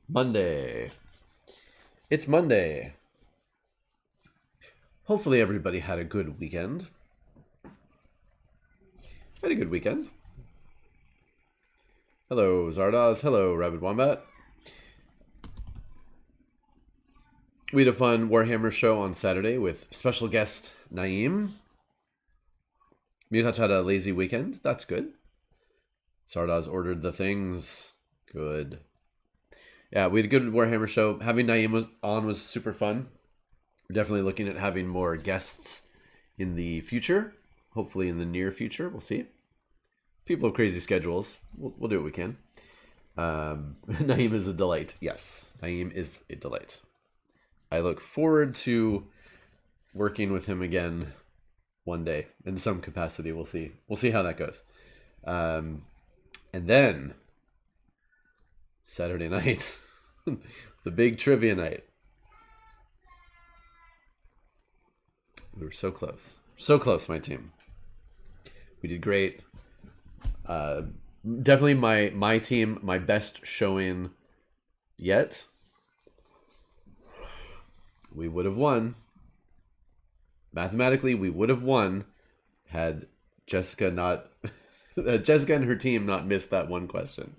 Monday. It's Monday. Hopefully everybody had a good weekend. Had a good weekend. Hello, Zardoz. Hello, Rabid Wombat. We had a fun Warhammer show on Saturday with special guest Naeem. Mutach had a lazy weekend. That's good. Zardoz ordered the things. Good. Yeah, we had a good Warhammer show. Having Naeem was super fun. We're definitely looking at having more guests in the future. Hopefully in the near future. We'll see. People have crazy schedules. We'll do what we can. Naeem is a delight. Yes, Naeem is a delight. I look forward to working with him again one day in some capacity. We'll see. We'll see how that goes. And then Saturday night, the big trivia night. We were so close. So close, my team. We did great. Definitely my team, my best showing yet. We would have won. Mathematically, we would have won had Jessica and her team not missed that one question.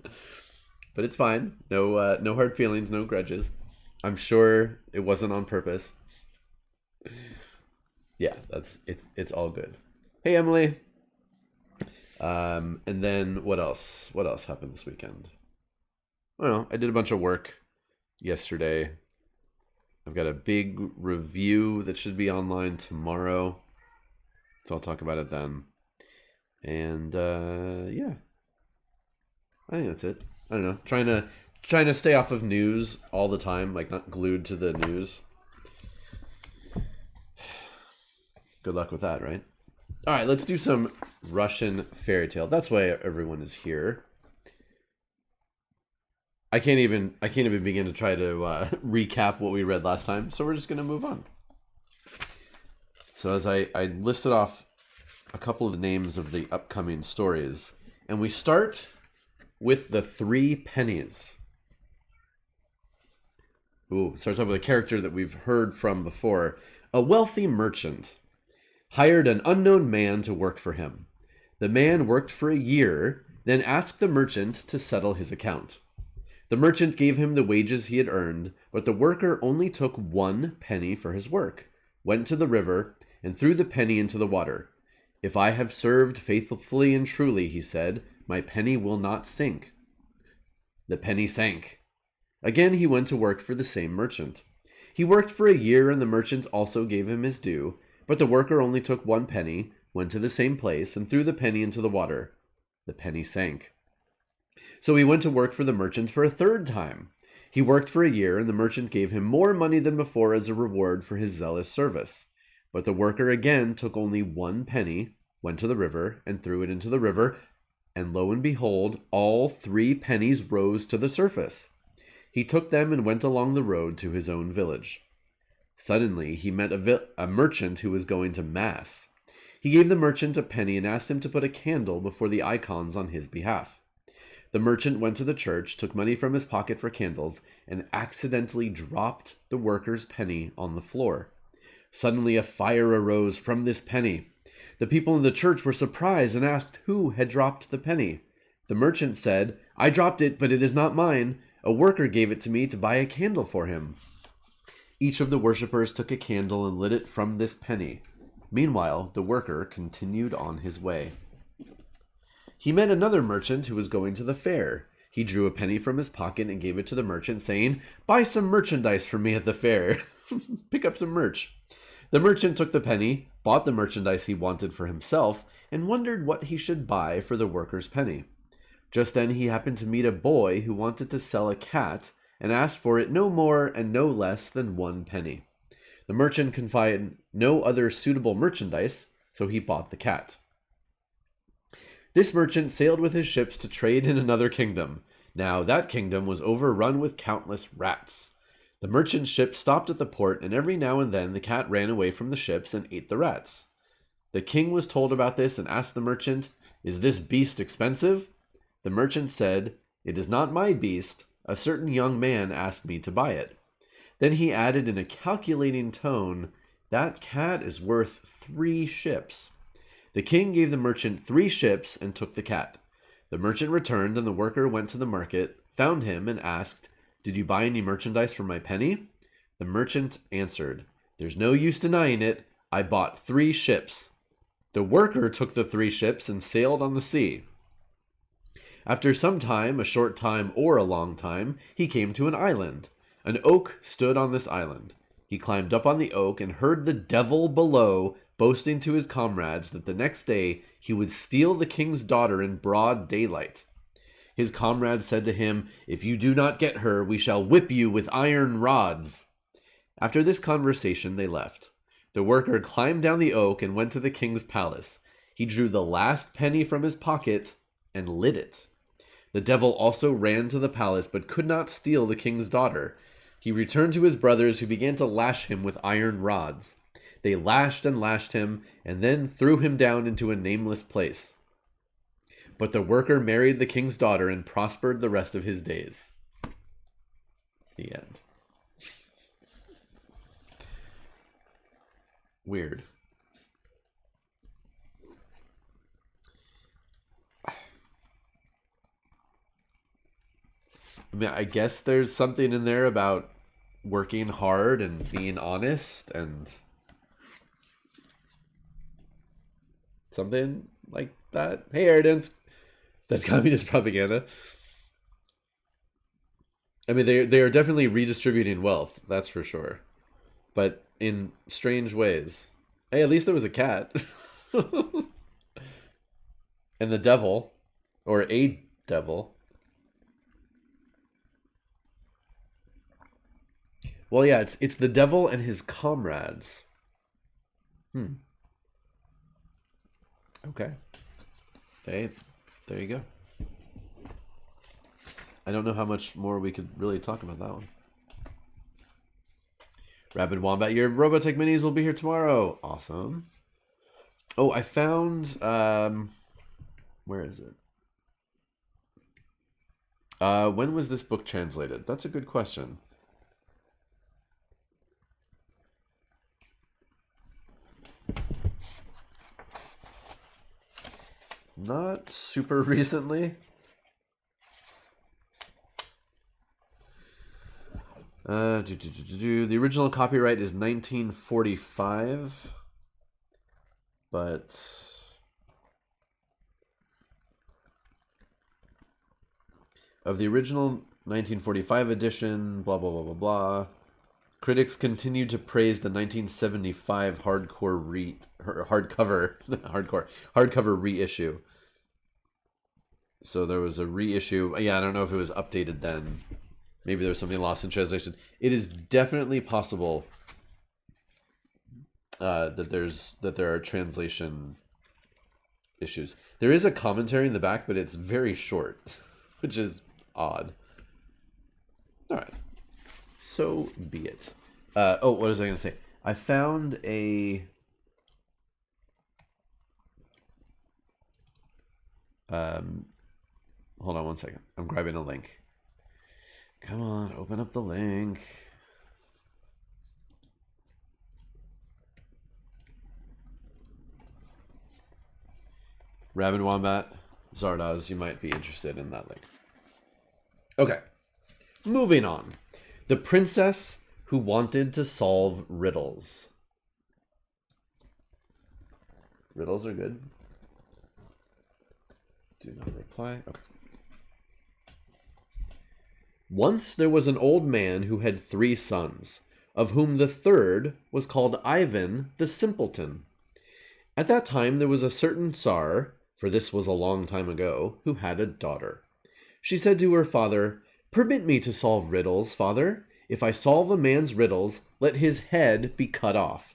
But it's fine. No hard feelings, no grudges. I'm sure it wasn't on purpose. Yeah, it's all good. Hey, Emily. And then what else? What else happened this weekend? I don't know. I did a bunch of work yesterday. I've got a big review that should be online tomorrow, so I'll talk about it then. And yeah, I think that's it. I don't know. Trying to stay off of news all the time, like not glued to the news. Good luck with that, right? All right, let's do some Russian fairy tale. That's why everyone is here. I can't even begin to try to recap what we read last time, so we're just going to move on. So as I listed off a couple of the names of the upcoming stories, and we start with the 3 pennies. Ooh, starts off with a character that we've heard from before. A wealthy merchant hired an unknown man to work for him. The man worked for a year, then asked the merchant to settle his account. The merchant gave him the wages he had earned, but the worker only took 1 penny for his work, went to the river, and threw the penny into the water. If I have served faithfully and truly, he said, my penny will not sink. The penny sank. Again he went to work for the same merchant. He worked for a year, and the merchant also gave him his due, but the worker only took 1 penny, went to the same place, and threw the penny into the water. The penny sank. So he went to work for the merchant for a 3rd time. He worked for a year, and the merchant gave him more money than before as a reward for his zealous service. But the worker again took only 1 penny, went to the river, and threw it into the river, and lo and behold, all 3 pennies rose to the surface. He took them and went along the road to his own village. Suddenly, he met a merchant who was going to Mass. He gave the merchant a penny and asked him to put a candle before the icons on his behalf. The merchant went to the church, took money from his pocket for candles, and accidentally dropped the worker's penny on the floor. Suddenly, a fire arose from this penny. The people in the church were surprised and asked who had dropped the penny. The merchant said, I dropped it, but it is not mine. A worker gave it to me to buy a candle for him. Each of the worshippers took a candle and lit it from this penny. Meanwhile, the worker continued on his way. He met another merchant who was going to the fair. He drew a penny from his pocket and gave it to the merchant, saying, buy some merchandise for me at the fair. Pick up some merch. The merchant took the penny, bought the merchandise he wanted for himself, and wondered what he should buy for the worker's penny. Just then he happened to meet a boy who wanted to sell a cat and asked for it no more and no less than 1 penny. The merchant could find no other suitable merchandise, so he bought the cat. This merchant sailed with his ships to trade in another kingdom. Now that kingdom was overrun with countless rats. The merchant's ship stopped at the port, and every now and then the cat ran away from the ships and ate the rats. The king was told about this and asked the merchant, "Is this beast expensive?" The merchant said, "It is not my beast. A certain young man asked me to buy it. Then he added in a calculating tone, that cat is worth 3 ships. The king gave the merchant 3 ships and took the cat. The merchant returned, and the worker went to the market, found him, and asked, did you buy any merchandise for my penny? The merchant answered, there's no use denying it. I bought 3 ships. The worker took the 3 ships and sailed on the sea. After some time, a short time or a long time, he came to an island. An oak stood on this island. He climbed up on the oak and heard the devil below boasting to his comrades that the next day he would steal the king's daughter in broad daylight. His comrades said to him, if you do not get her, we shall whip you with iron rods. After this conversation, they left. The worker climbed down the oak and went to the king's palace. He drew the last penny from his pocket and lit it. The devil also ran to the palace, but could not steal the king's daughter. He returned to his brothers, who began to lash him with iron rods. They lashed and lashed him, and then threw him down into a nameless place. But the worker married the king's daughter and prospered the rest of his days. The end. Weird. I mean, I guess there's something in there about working hard and being honest and something like that. Hey, Ardens. That's communist propaganda. I mean, they are definitely redistributing wealth, that's for sure. But in strange ways. Hey, at least there was a cat. And the devil, or a devil. Well, yeah, it's the devil and his comrades. Okay. Okay, there you go. I don't know how much more we could really talk about that one. Rabid Wombat, your Robotech minis will be here tomorrow. Awesome. Oh, I found... where is it? When was this book translated? That's a good question. Not super recently. The original copyright is 1945, but of the original 1945 edition, blah blah blah blah blah. Critics continued to praise the 1975 hardcover reissue. So there was a reissue. Yeah, I don't know if it was updated then. Maybe there was something lost in translation. It is definitely possible that there are translation issues. There is a commentary in the back, but it's very short, which is odd. All right, so be it. Oh, what was I going to say? I found a hold on one second. I'm grabbing a link. Come on, open up the link. Rabid Wombat, Zardoz, you might be interested in that link. Okay, moving on. The princess who wanted to solve riddles. Riddles are good. Do not reply. Okay. Once there was an old man who had 3 sons, of whom the third was called Ivan the Simpleton. At that time there was a certain Tsar, for this was a long time ago, who had a daughter. She said to her father, "Permit me to solve riddles, father. If I solve a man's riddles, let his head be cut off.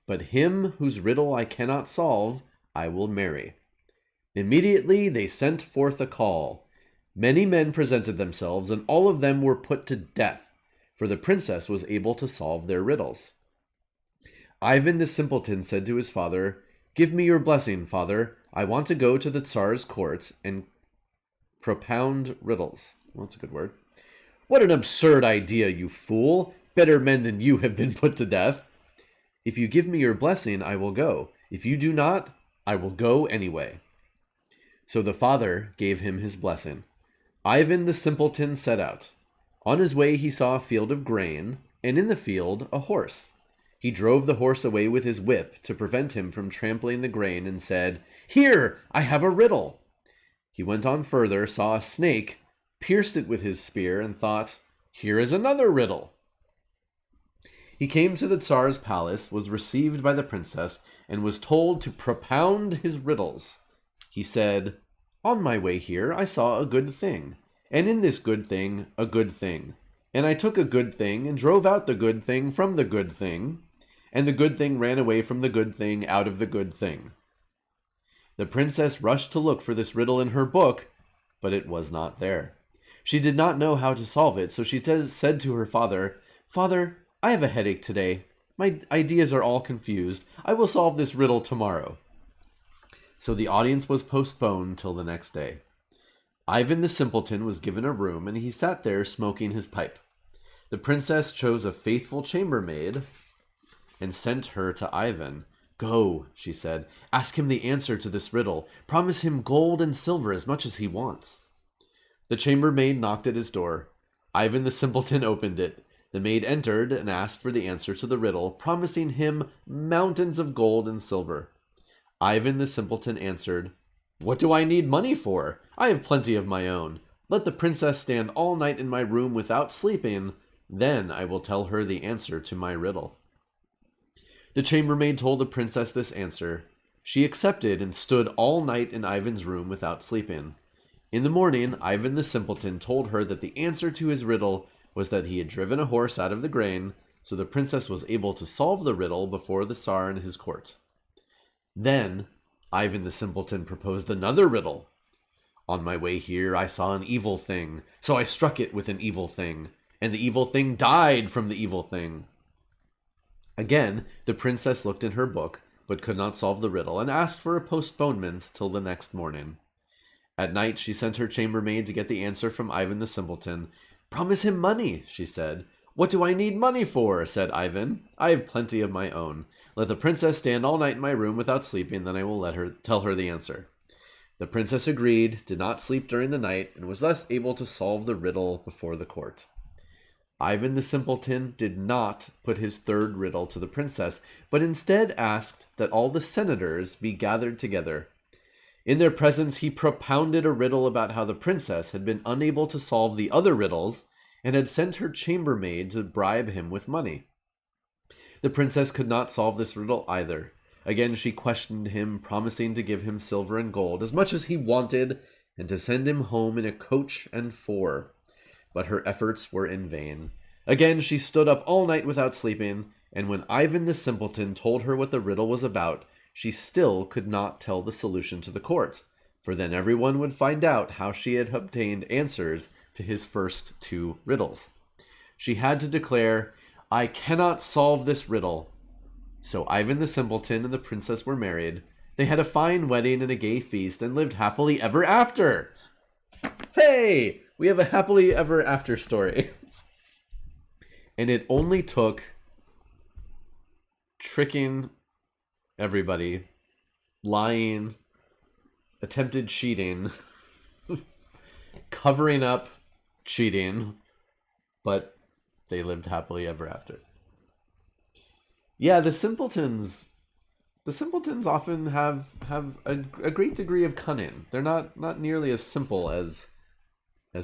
But him whose riddle I cannot solve, I will marry." Immediately they sent forth a call. Many men presented themselves, and all of them were put to death, for the princess was able to solve their riddles. Ivan the Simpleton said to his father, "Give me your blessing, father. I want to go to the Tsar's court and propound riddles." Well, that's a good word. What an absurd idea, you fool! Better men than you have been put to death. If you give me your blessing, I will go. If you do not, I will go anyway. So the father gave him his blessing. Ivan the simpleton set out. On his way he saw a field of grain, and in the field a horse. He drove the horse away with his whip to prevent him from trampling the grain, and said, "Here, I have a riddle." He went on further, saw a snake, pierced it with his spear, and thought, "Here is another riddle." He came to the Tsar's palace, was received by the princess, and was told to propound his riddles. He said, "On my way here I saw a good thing, and in this good thing a good thing. And I took a good thing and drove out the good thing from the good thing, and the good thing ran away from the good thing out of the good thing." The princess rushed to look for this riddle in her book, but it was not there. She did not know how to solve it, so she said to her father, "Father, I have a headache today. My ideas are all confused. I will solve this riddle tomorrow." So the audience was postponed till the next day. Ivan the simpleton was given a room, and he sat there smoking his pipe. The princess chose a faithful chambermaid and sent her to Ivan. "Go," she said, "ask him the answer to this riddle. Promise him gold and silver as much as he wants." The chambermaid knocked at his door. Ivan the simpleton opened it. The maid entered and asked for the answer to the riddle, promising him mountains of gold and silver. Ivan the simpleton answered, "What do I need money for? I have plenty of my own. Let the princess stand all night in my room without sleeping, then I will tell her the answer to my riddle." The chambermaid told the princess this answer. She accepted and stood all night in Ivan's room without sleeping. In the morning, Ivan the simpleton told her that the answer to his riddle was that he had driven a horse out of the grain, so the princess was able to solve the riddle before the Tsar and his court. Then Ivan the simpleton proposed another riddle. "On my way here I saw an evil thing, so I struck it with an evil thing, and the evil thing died from the evil thing." Again, the princess looked in her book, but could not solve the riddle, and asked for a postponement till the next morning. At night she sent her chambermaid to get the answer from Ivan the simpleton. "Promise him money," she said. "What do I need money for?" said Ivan. "I have plenty of my own. Let the princess stand all night in my room without sleeping, then I will tell her the answer." The princess agreed, did not sleep during the night, and was thus able to solve the riddle before the court. Ivan the simpleton did not put his third riddle to the princess, but instead asked that all the senators be gathered together. In their presence he propounded a riddle about how the princess had been unable to solve the other riddles and had sent her chambermaid to bribe him with money. The princess could not solve this riddle either. Again she questioned him, promising to give him silver and gold, as much as he wanted, and to send him home in a coach and four. But her efforts were in vain. Again she stood up all night without sleeping, and when Ivan the simpleton told her what the riddle was about, she still could not tell the solution to the court, for then everyone would find out how she had obtained answers to his first two riddles. She had to declare, "I cannot solve this riddle." So Ivan the simpleton and the princess were married. They had a fine wedding and a gay feast, and lived happily ever after. Hey! We have a happily ever after story. And it only took tricking everybody, lying, attempted cheating, covering up cheating, but they lived happily ever after. Yeah, the simpletons often have a great degree of cunning. They're not nearly as simple as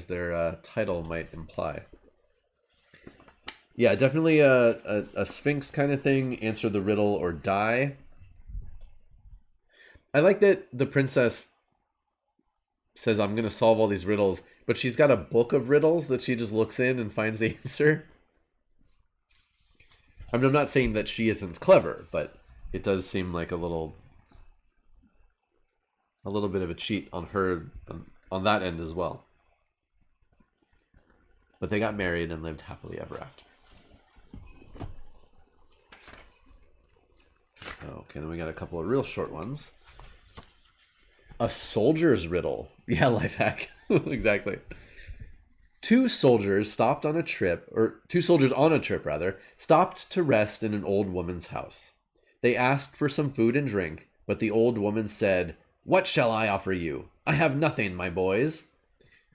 their title might imply. Yeah, definitely a Sphinx kind of thing. Answer the riddle or die. I like that the princess says, "I'm going to solve all these riddles," but she's got a book of riddles that she just looks in and finds the answer. I mean, I'm not saying that she isn't clever, but it does seem like a little bit of a cheat on her on that end as well. But they got married and lived happily ever after. Okay, then we got a couple of real short ones. A soldier's riddle. Yeah, life hack. Exactly. Two soldiers on a trip rather, stopped to rest in an old woman's house. They asked for some food and drink, but the old woman said, "What shall I offer you? I have nothing, my boys."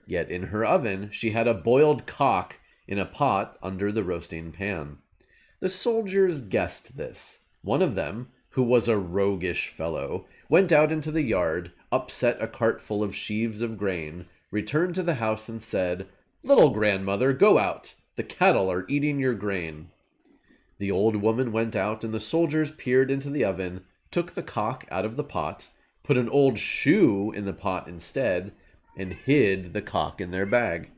Yet in her oven she had a boiled cock in a pot under the roasting pan. The soldiers guessed this. One of them, who was a roguish fellow, went out into the yard, upset a cart full of sheaves of grain, returned to the house and said, "Little grandmother, go out. The cattle are eating your grain." The old woman went out, and the soldiers peered into the oven, took the cock out of the pot, put an old shoe in the pot instead, and hid the cock in their bag.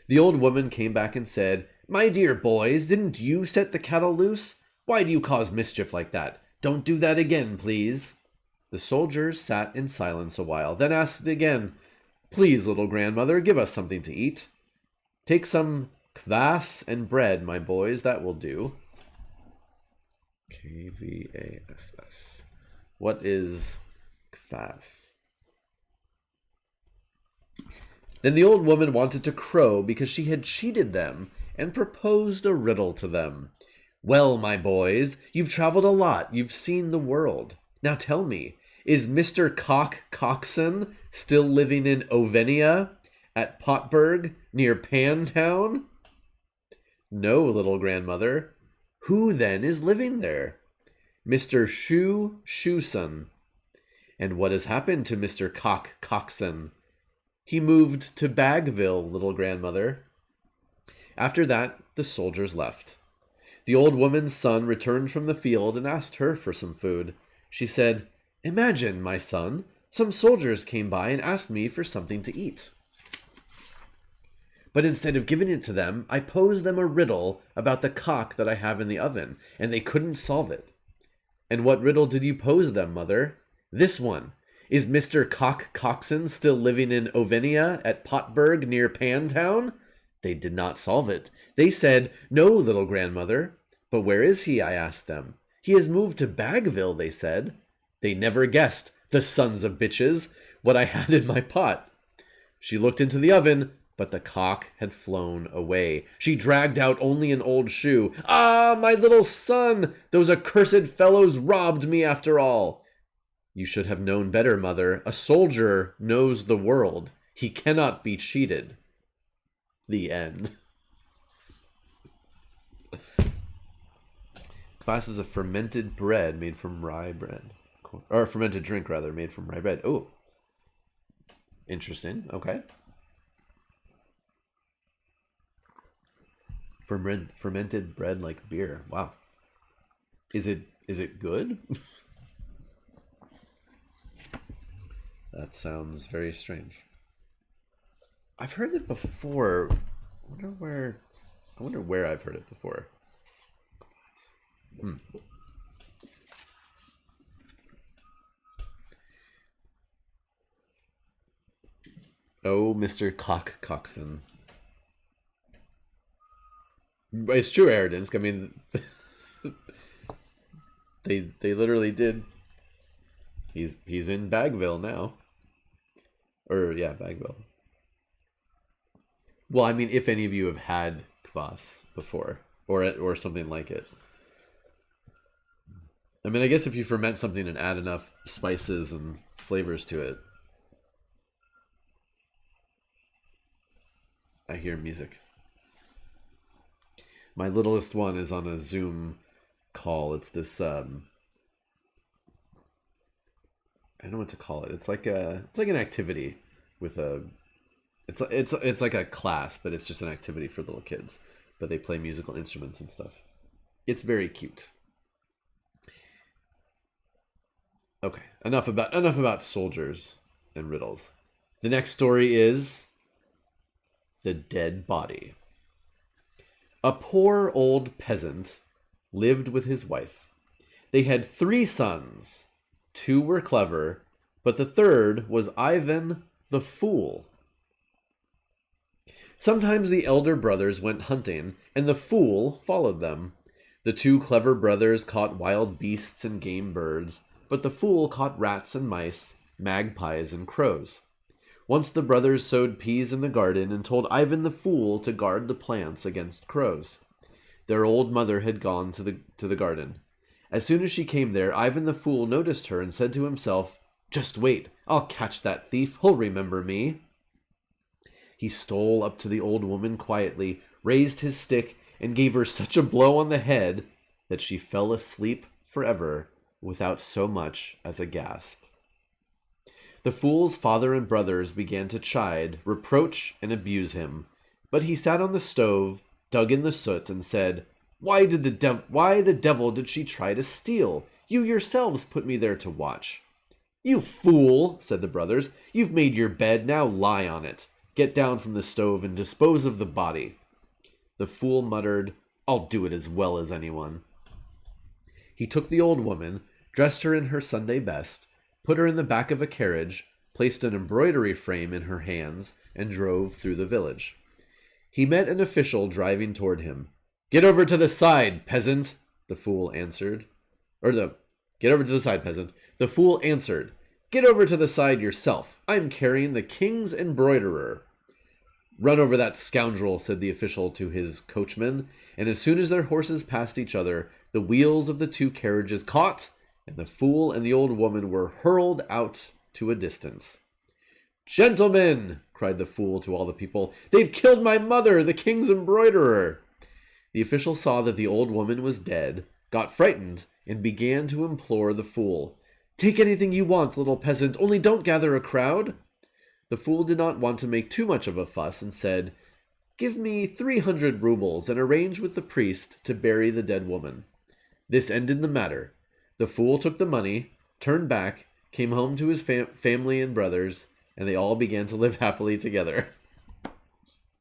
The old woman came back and said, "My dear boys, didn't you set the cattle loose? Why do you cause mischief like that? Don't do that again, please." The soldiers sat in silence a while, then asked again, "Please, little grandmother, give us something to eat." "Take some kvass and bread, my boys, that will do." Kvass. What is kvass? Then the old woman wanted to crow because she had cheated them and proposed a riddle to them. "Well, my boys, you've traveled a lot, you've seen the world. Now tell me, is Mr. Coxon still living in Ovenia at Potberg near Pantown?" "No, little grandmother." "Who then is living there?" "Mr. Shoeson." "And what has happened to Mr. Coxon?" "He moved to Bagville, little grandmother." After that, the soldiers left. The old woman's son returned from the field and asked her for some food. She said, "Imagine, my son, some soldiers came by and asked me for something to eat. But instead of giving it to them, I posed them a riddle about the cock that I have in the oven, and they couldn't solve it." "And what riddle did you pose them, mother?" "This one. Is Mr. Coxon still living in Ovenia at Potberg near Pantown?" They did not solve it. They said, "No, little grandmother." "But where is he?" I asked them. "He has moved to Bagville," they said. They never guessed, the sons of bitches, what I had in my pot. She looked into the oven, but the cock had flown away. She dragged out only an old shoe. "Ah, my little son! Those accursed fellows robbed me after all." "You should have known better, mother. A soldier knows the world. He cannot be cheated." The end. Kvass is a fermented bread made from rye bread. Or a fermented drink, rather, made from rye bread. Oh. Interesting. Okay. Fermented bread like beer. Wow. Is it good? That sounds very strange. I've heard it before. I wonder where I've heard it before. Oh, Mr. Coxon. It's true arrogance. I mean, they literally did. He's in Bagville now. Or yeah, Bagville. Well, I mean, if any of you have had kvass before, or something like it. I mean, I guess if you ferment something and add enough spices and flavors to it. I hear music. My littlest one is on a Zoom call. It's this I don't know what to call it. It's like an activity with a it's like a class, but it's just an activity for little kids. But they play musical instruments and stuff. It's very cute. Okay, enough about soldiers and riddles. The next story is the dead body. A poor old peasant lived with his wife. They had 3 sons. 2 were clever, but the third was Ivan the Fool. Sometimes the elder brothers went hunting, and the fool followed them. The 2 clever brothers caught wild beasts and game birds, but the fool caught rats and mice, magpies and crows. Once the brothers sowed peas in the garden and told Ivan the Fool to guard the plants against crows. Their old mother had gone to the garden. As soon as she came there, Ivan the Fool noticed her and said to himself, "Just wait, I'll catch that thief, he'll remember me." He stole up to the old woman quietly, raised his stick, and gave her such a blow on the head that she fell asleep forever without so much as a gasp. The fool's father and brothers began to chide, reproach, and abuse him, but he sat on the stove, dug in the soot, and said, why the devil did she try to steal? You yourselves put me there to watch." "You fool," said the brothers, "you've made your bed, now lie on it. Get down from the stove and dispose of the body." The fool muttered, "I'll do it as well as anyone." He took the old woman, dressed her in her Sunday best, put her in the back of a carriage, placed an embroidery frame in her hands, and drove through the village. He met an official driving toward him. "Get over to the side, peasant," the fool answered. Get over to the side, peasant. The fool answered, "Get over to the side yourself. I'm carrying the king's embroiderer." "Run over that scoundrel," said the official to his coachman, and as soon as their horses passed each other, the wheels of the two carriages caught, and the fool and the old woman were hurled out to a distance. "Gentlemen," cried the fool to all the people, "they've killed my mother, the king's embroiderer." The official saw that the old woman was dead, got frightened, and began to implore the fool. "Take anything you want, little peasant, only don't gather a crowd." The fool did not want to make too much of a fuss and said, "Give me 300 rubles and arrange with the priest to bury the dead woman." This ended the matter. The fool took the money, turned back, came home to his family and brothers, and they all began to live happily together.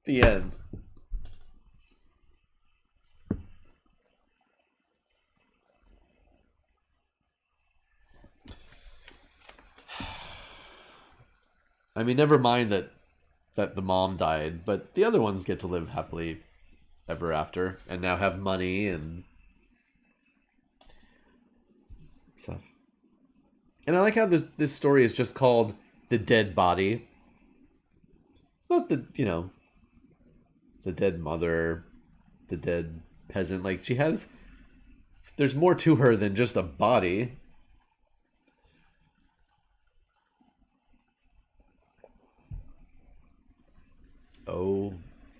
The end. I mean, never mind that the mom died, but the other ones get to live happily ever after and now have money and stuff. And I like how this story is just called The Dead Body. Not the dead mother, the dead peasant. Like, there's more to her than just a body.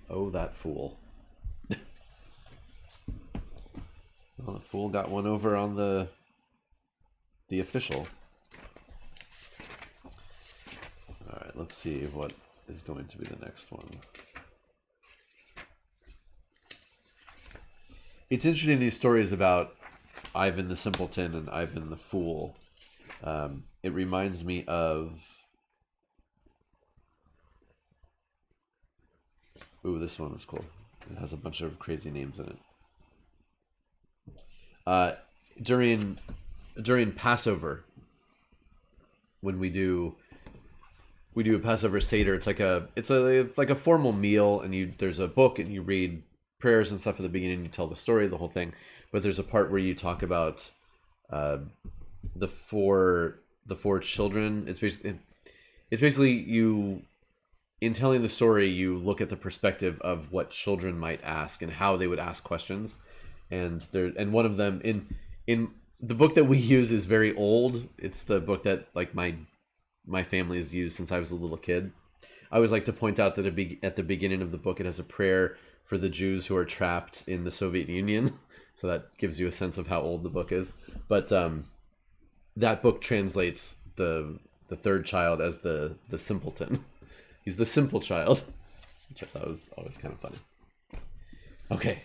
Oh, that fool. Well, the fool got one over on the official. Alright, let's see what is going to be the next one. It's interesting, these stories about Ivan the Simpleton and Ivan the Fool. It reminds me of... Ooh, this one is cool. It has a bunch of crazy names in it. During Passover, when we do a Passover Seder, it's like a formal meal, and there's a book and you read prayers and stuff at the beginning. You tell the story, the whole thing. But there's a part where you talk about the four children. It's basically you. In telling the story, you look at the perspective of what children might ask and how they would ask questions, and one of them in the book that we use is very old. It's the book that like my family has used since I was a little kid. I always like to point out that at the beginning of the book, it has a prayer for the Jews who are trapped in the Soviet Union, so that gives you a sense of how old the book is. But that book translates the third child as the simpleton. He's the simple child, which I thought was always kind of funny. Okay.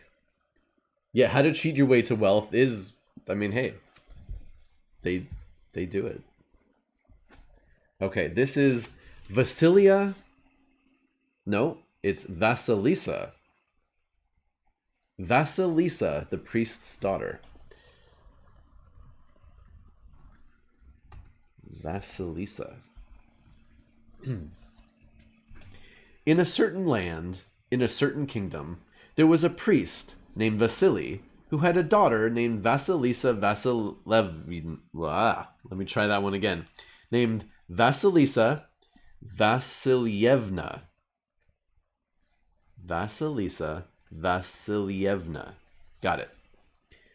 Yeah, how to cheat your way to wealth is, I mean, hey, they do it. Okay, this is Vasilia. No, it's Vasilisa. Vasilisa, the priest's daughter. Vasilisa. In a certain land, in a certain kingdom, there was a priest named Vasily who had a daughter named Vasilisa Vasilevna. Let me try that one again. Named Vasilisa Vasilyevna. Vasilisa Vasilyevna. Got it.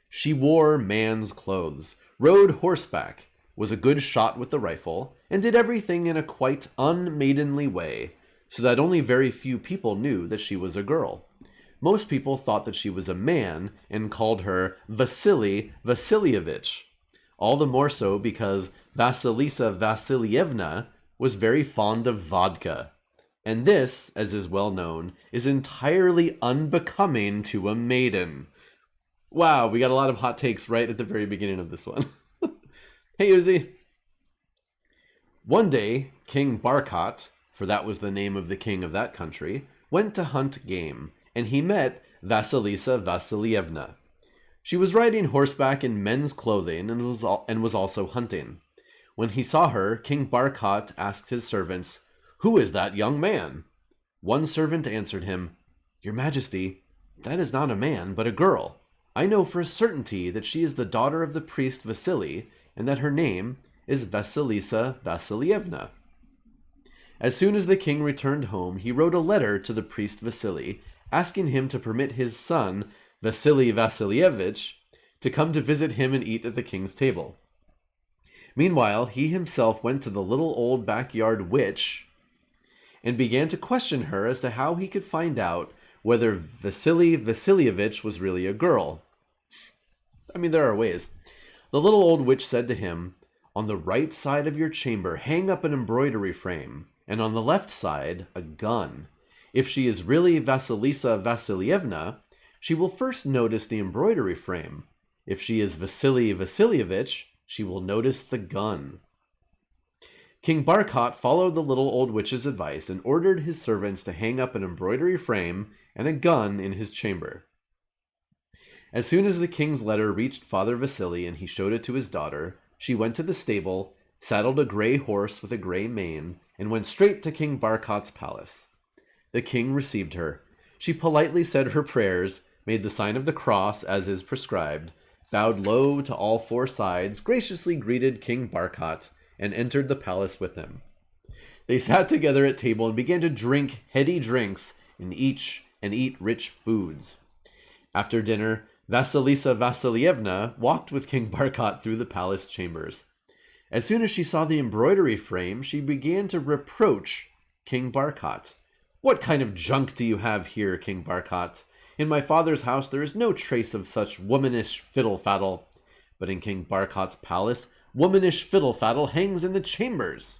She wore man's clothes, rode horseback, was a good shot with the rifle, and did everything in a quite unmaidenly way, so that only very few people knew that she was a girl. Most people thought that she was a man and called her Vasily Vasilyevich. All the more so because Vasilisa Vasilyevna was very fond of vodka. And this, as is well known, is entirely unbecoming to a maiden. Wow, we got a lot of hot takes right at the very beginning of this one. Hey, Uzi. One day, King Barkot, for that was the name of the king of that country, went to hunt game, and he met Vasilisa Vasilyevna. She was riding horseback in men's clothing and was also hunting. When he saw her, King Barkot asked his servants, "Who is that young man?" One servant answered him, "Your Majesty, that is not a man, but a girl. I know for a certainty that she is the daughter of the priest Vasily, and that her name is Vasilisa Vasilyevna." As soon as the king returned home, he wrote a letter to the priest Vasily, asking him to permit his son, Vasily Vasilyevich, to come to visit him and eat at the king's table. Meanwhile, he himself went to the little old backyard witch and began to question her as to how he could find out whether Vasily Vasilyevich was really a girl. I mean, there are ways. The little old witch said to him, "On the right side of your chamber, hang up an embroidery frame, and on the left side, a gun. If she is really Vasilisa Vasilyevna, she will first notice the embroidery frame. If she is Vasily Vasilyevich, she will notice the gun." King Barkot followed the little old witch's advice and ordered his servants to hang up an embroidery frame and a gun in his chamber. As soon as the king's letter reached Father Vasily and he showed it to his daughter, she went to the stable, saddled a gray horse with a gray mane, and went straight to King Barkot's palace. The king received her. She politely said her prayers, made the sign of the cross as is prescribed, bowed low to all four sides, graciously greeted King Barkot, and entered the palace with him. They sat together at table and began to drink heady drinks and eat rich foods. After dinner, Vasilisa Vasilyevna walked with King Barkot through the palace chambers. As soon as she saw the embroidery frame, she began to reproach King Barkot. "What kind of junk do you have here, King Barkot? In my father's house there is no trace of such womanish fiddle-faddle. But in King Barkot's palace, womanish fiddle-faddle hangs in the chambers."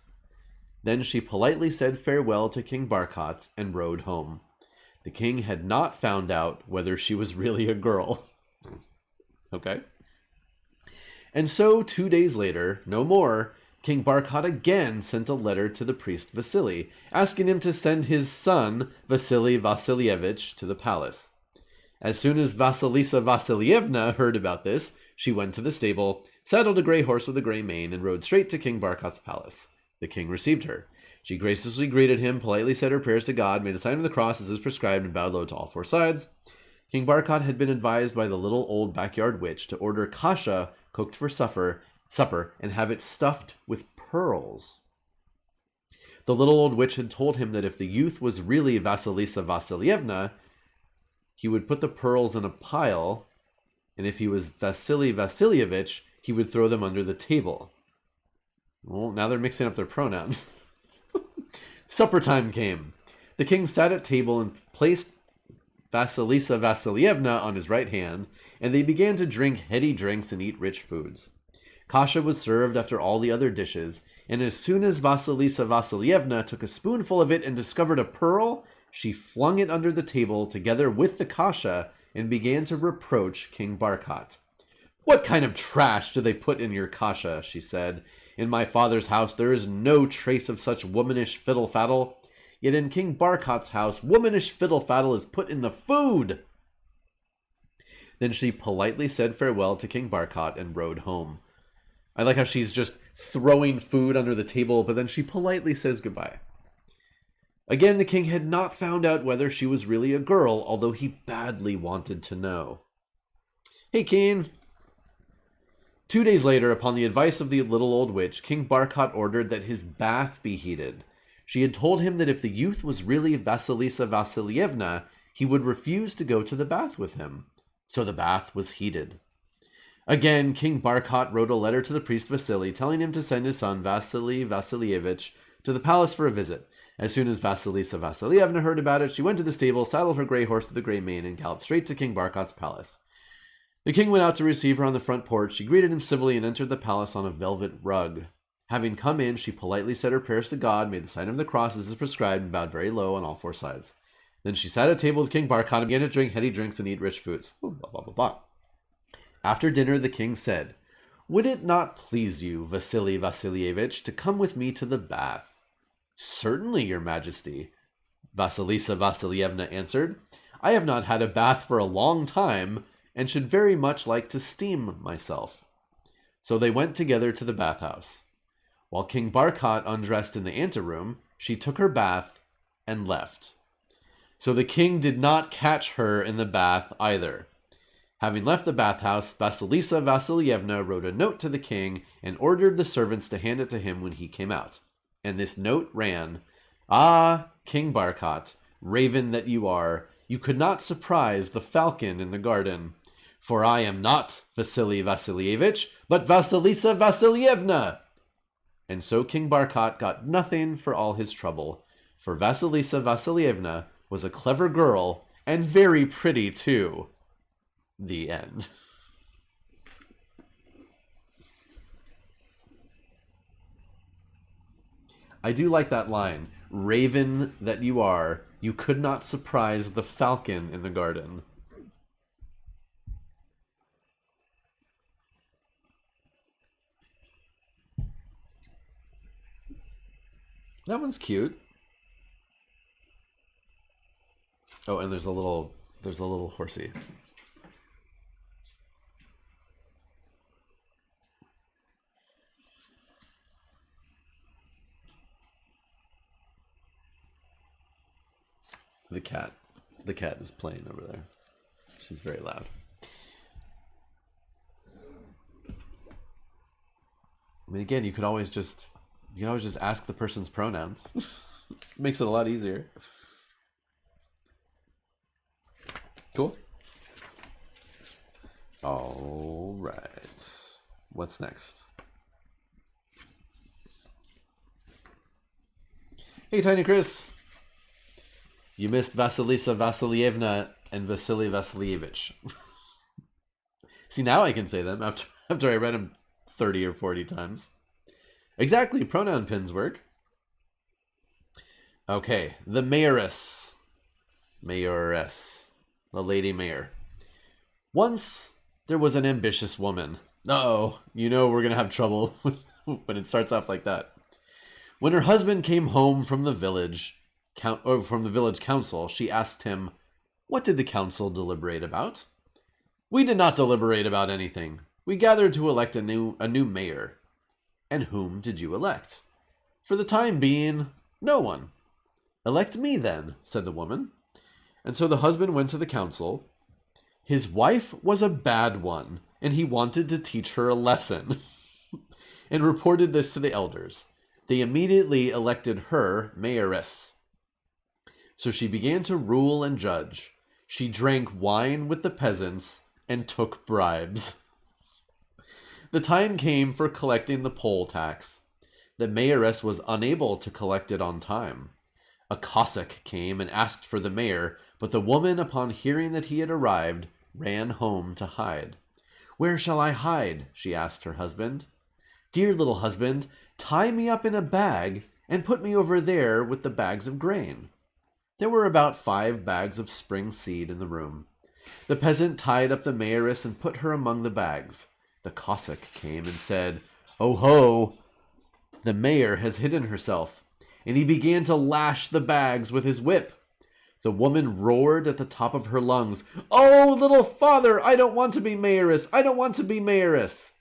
Then she politely said farewell to King Barkot and rode home. The king had not found out whether she was really a girl. Okay. And so, 2 days later, no more, King Barkot again sent a letter to the priest Vasily, asking him to send his son, Vasily Vasilyevich, to the palace. As soon as Vasilisa Vasilyevna heard about this, she went to the stable, saddled a gray horse with a gray mane, and rode straight to King Barkot's palace. The king received her. She graciously greeted him, politely said her prayers to God, made the sign of the cross as is prescribed, and bowed low to all four sides. King Barkot had been advised by the little old backyard witch to order kasha cooked for supper, and have it stuffed with pearls. The little old witch had told him that if the youth was really Vasilisa Vasilyevna, he would put the pearls in a pile, and if he was Vasily Vasilyevich, he would throw them under the table. Well, now they're mixing up their pronouns. Supper time came. The king sat at table and placed Vasilisa Vasilyevna on his right hand, and they began to drink heady drinks and eat rich foods. Kasha was served after all the other dishes, and as soon as Vasilisa Vasilyevna took a spoonful of it and discovered a pearl, she flung it under the table together with the kasha and began to reproach King Barkot. "What kind of trash do they put in your kasha?" she said. "In my father's house there is no trace of such womanish fiddle-faddle. Yet in King Barkot's house, womanish fiddle-faddle is put in the food." Then she politely said farewell to King Barkot and rode home. I like how she's just throwing food under the table, but then she politely says goodbye. Again, the king had not found out whether she was really a girl, although he badly wanted to know. Hey, King. 2 days later, upon the advice of the little old witch, King Barkot ordered that his bath be heated. She had told him that if the youth was really Vasilisa Vasilievna, he would refuse to go to the bath with him. So the bath was heated. Again, King Barkot wrote a letter to the priest Vasily, telling him to send his son Vasily Vasilievich to the palace for a visit. As soon as Vasilisa Vasilievna heard about it, she went to the stable, saddled her gray horse with the gray mane, and galloped straight to King Barkot's palace. The king went out to receive her on the front porch. She greeted him civilly and entered the palace on a velvet rug. Having come in, she politely said her prayers to God, made the sign of the cross as is prescribed, and bowed very low on all four sides. Then she sat at table with King Barkot and began to drink heady drinks and eat rich foods. Blah, blah, blah, blah. After dinner, the king said, "Would it not please you, Vasily Vasilievich, to come with me to the bath?" "Certainly, your majesty," Vasilisa Vasilievna answered. "I have not had a bath for a long time, and should very much like to steam myself." So they went together to the bathhouse. While King Barkot undressed in the anteroom, she took her bath and left. So the king did not catch her in the bath either. Having left the bathhouse, Vasilisa Vasilievna wrote a note to the king and ordered the servants to hand it to him when he came out. And this note ran, "Ah, King Barkot, raven that you are, you could not surprise the falcon in the garden. For I am not Vasily Vasilievich, but Vasilisa Vasilievna." And so King Barkot got nothing for all his trouble, for Vasilisa Vasilievna was a clever girl and very pretty too. The end. I do like that line. "Raven that you are, you could not surprise the falcon in the garden." That one's cute. Oh, and there's a little horsey. The cat is playing over there. She's very loud. I mean, again, you could always just ask the person's pronouns. Makes it a lot easier. Cool. All right. What's next? Hey, Tiny Chris. You missed Vasilisa Vasilievna and Vasily Vasilievich. See, now I can say them after I read them 30 or 40 times. Exactly, pronoun pins work. Okay, the mayoress. Mayoress. The lady mayor. Once, there was an ambitious woman. Uh-oh, you know we're going to have trouble when it starts off like that. When her husband came home from the village council, she asked him, "What did the council deliberate about?" "We did not deliberate about anything. We gathered to elect a new mayor." "And whom did you elect?" "For the time being, no one." "Elect me then," said the woman. And so the husband went to the council. His wife was a bad one, and he wanted to teach her a lesson, and reported this to the elders. They immediately elected her mayoress. So she began to rule and judge. She drank wine with the peasants and took bribes. The time came for collecting the poll tax. The mayoress was unable to collect it on time. A Cossack came and asked for the mayor, but the woman, upon hearing that he had arrived, ran home to hide. "Where shall I hide?" she asked her husband. "Dear little husband, tie me up in a bag and put me over there with the bags of grain." There were about 5 bags of spring seed in the room. The peasant tied up the mayoress and put her among the bags. The Cossack came and said, "Oh ho! The mayor has hidden herself," and he began to lash the bags with his whip. The woman roared at the top of her lungs, "Oh, little father, I don't want to be mayoress! I don't want to be mayoress!"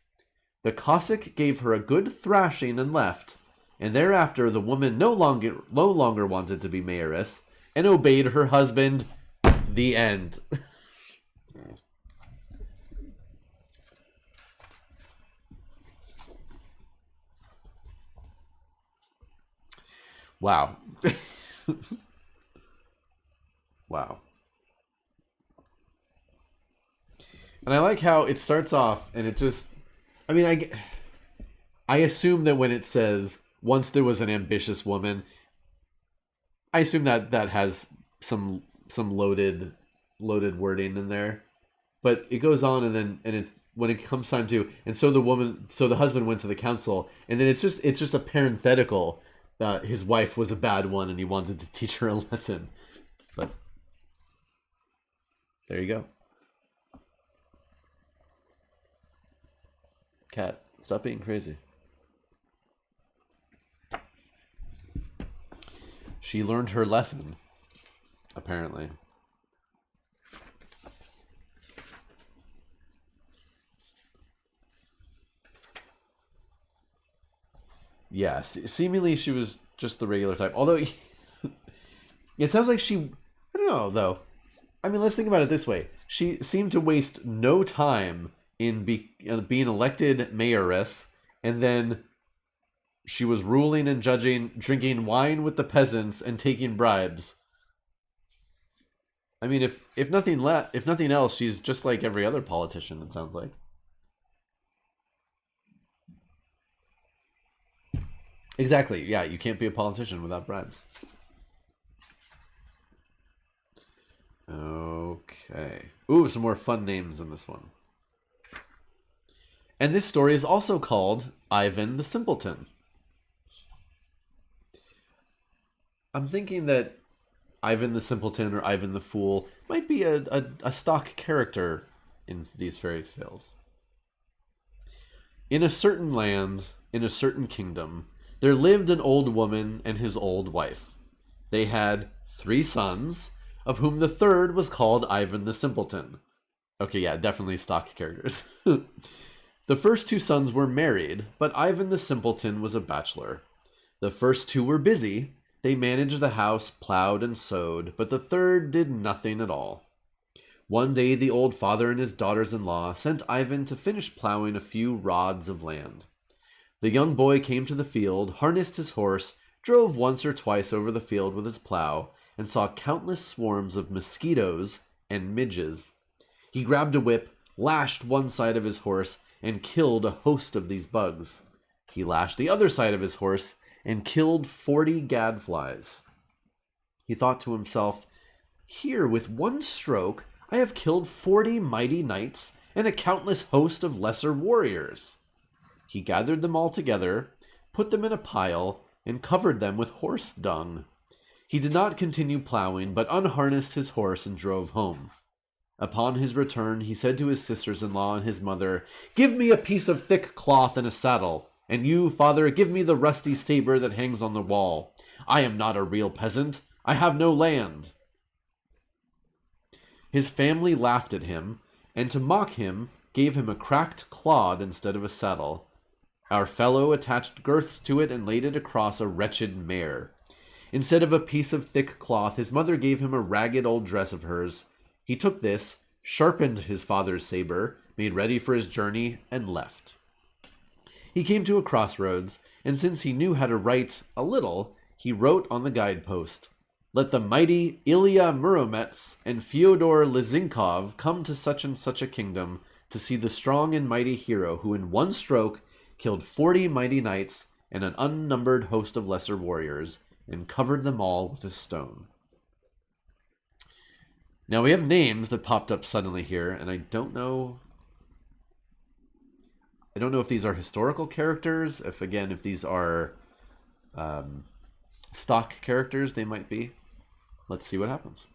The Cossack gave her a good thrashing and left, and thereafter the woman no longer wanted to be mayoress and obeyed her husband. The end. Wow. Wow. And I like how it starts off and it just, I mean, I assume that when it says once there was an ambitious woman, I assume that that has some loaded wording in there. But it goes on and then and it when it comes time to, and so the husband went to the council, and then it's just a parenthetical. His wife was a bad one and he wanted to teach her a lesson. But there you go. Cat, stop being crazy. She learned her lesson, apparently. Yes, seemingly she was just the regular type. Although it sounds like she, I don't know though. I mean, let's think about it this way. She seemed to waste no time in being elected mayoress, and then she was ruling and judging, drinking wine with the peasants, and taking bribes. I mean, if nothing else, she's just like every other politician. It sounds like. Exactly. Yeah, you can't be a politician without bribes. Okay. Ooh, some more fun names in this one. And this story is also called Ivan the Simpleton. I'm thinking that Ivan the Simpleton or Ivan the Fool might be a stock character in these fairy tales. In a certain land, in a certain kingdom, there lived an old woman and his old wife. They had 3 sons, of whom the third was called Ivan the Simpleton. Okay, yeah, definitely stock characters. The first 2 sons were married, but Ivan the Simpleton was a bachelor. The first 2 were busy. They managed the house, plowed and sowed, but the third did nothing at all. One day the old father and his daughters-in-law sent Ivan to finish plowing a few rods of land. The young boy came to the field, harnessed his horse, drove once or twice over the field with his plow, and saw countless swarms of mosquitoes and midges. He grabbed a whip, lashed one side of his horse, and killed a host of these bugs. He lashed the other side of his horse and killed 40 gadflies. He thought to himself, "Here, with one stroke, I have killed 40 mighty knights and a countless host of lesser warriors." He gathered them all together, put them in a pile, and covered them with horse dung. He did not continue plowing, but unharnessed his horse and drove home. Upon his return, he said to his sisters-in-law and his mother, "Give me a piece of thick cloth and a saddle, and you, father, give me the rusty saber that hangs on the wall. I am not a real peasant. I have no land." His family laughed at him, and to mock him, gave him a cracked clod instead of a saddle. Our fellow attached girths to it and laid it across a wretched mare. Instead of a piece of thick cloth, his mother gave him a ragged old dress of hers. He took this, sharpened his father's saber, made ready for his journey, and left. He came to a crossroads, and since he knew how to write a little, he wrote on the guidepost, "Let the mighty Ilya Muromets and Fyodor Lizinkov come to such and such a kingdom to see the strong and mighty hero who in one stroke killed 40 mighty knights and an unnumbered host of lesser warriors, and covered them all with a stone." Now we have names that popped up suddenly here, and I don't know if these are historical characters. If these are stock characters, they might be. Let's see what happens.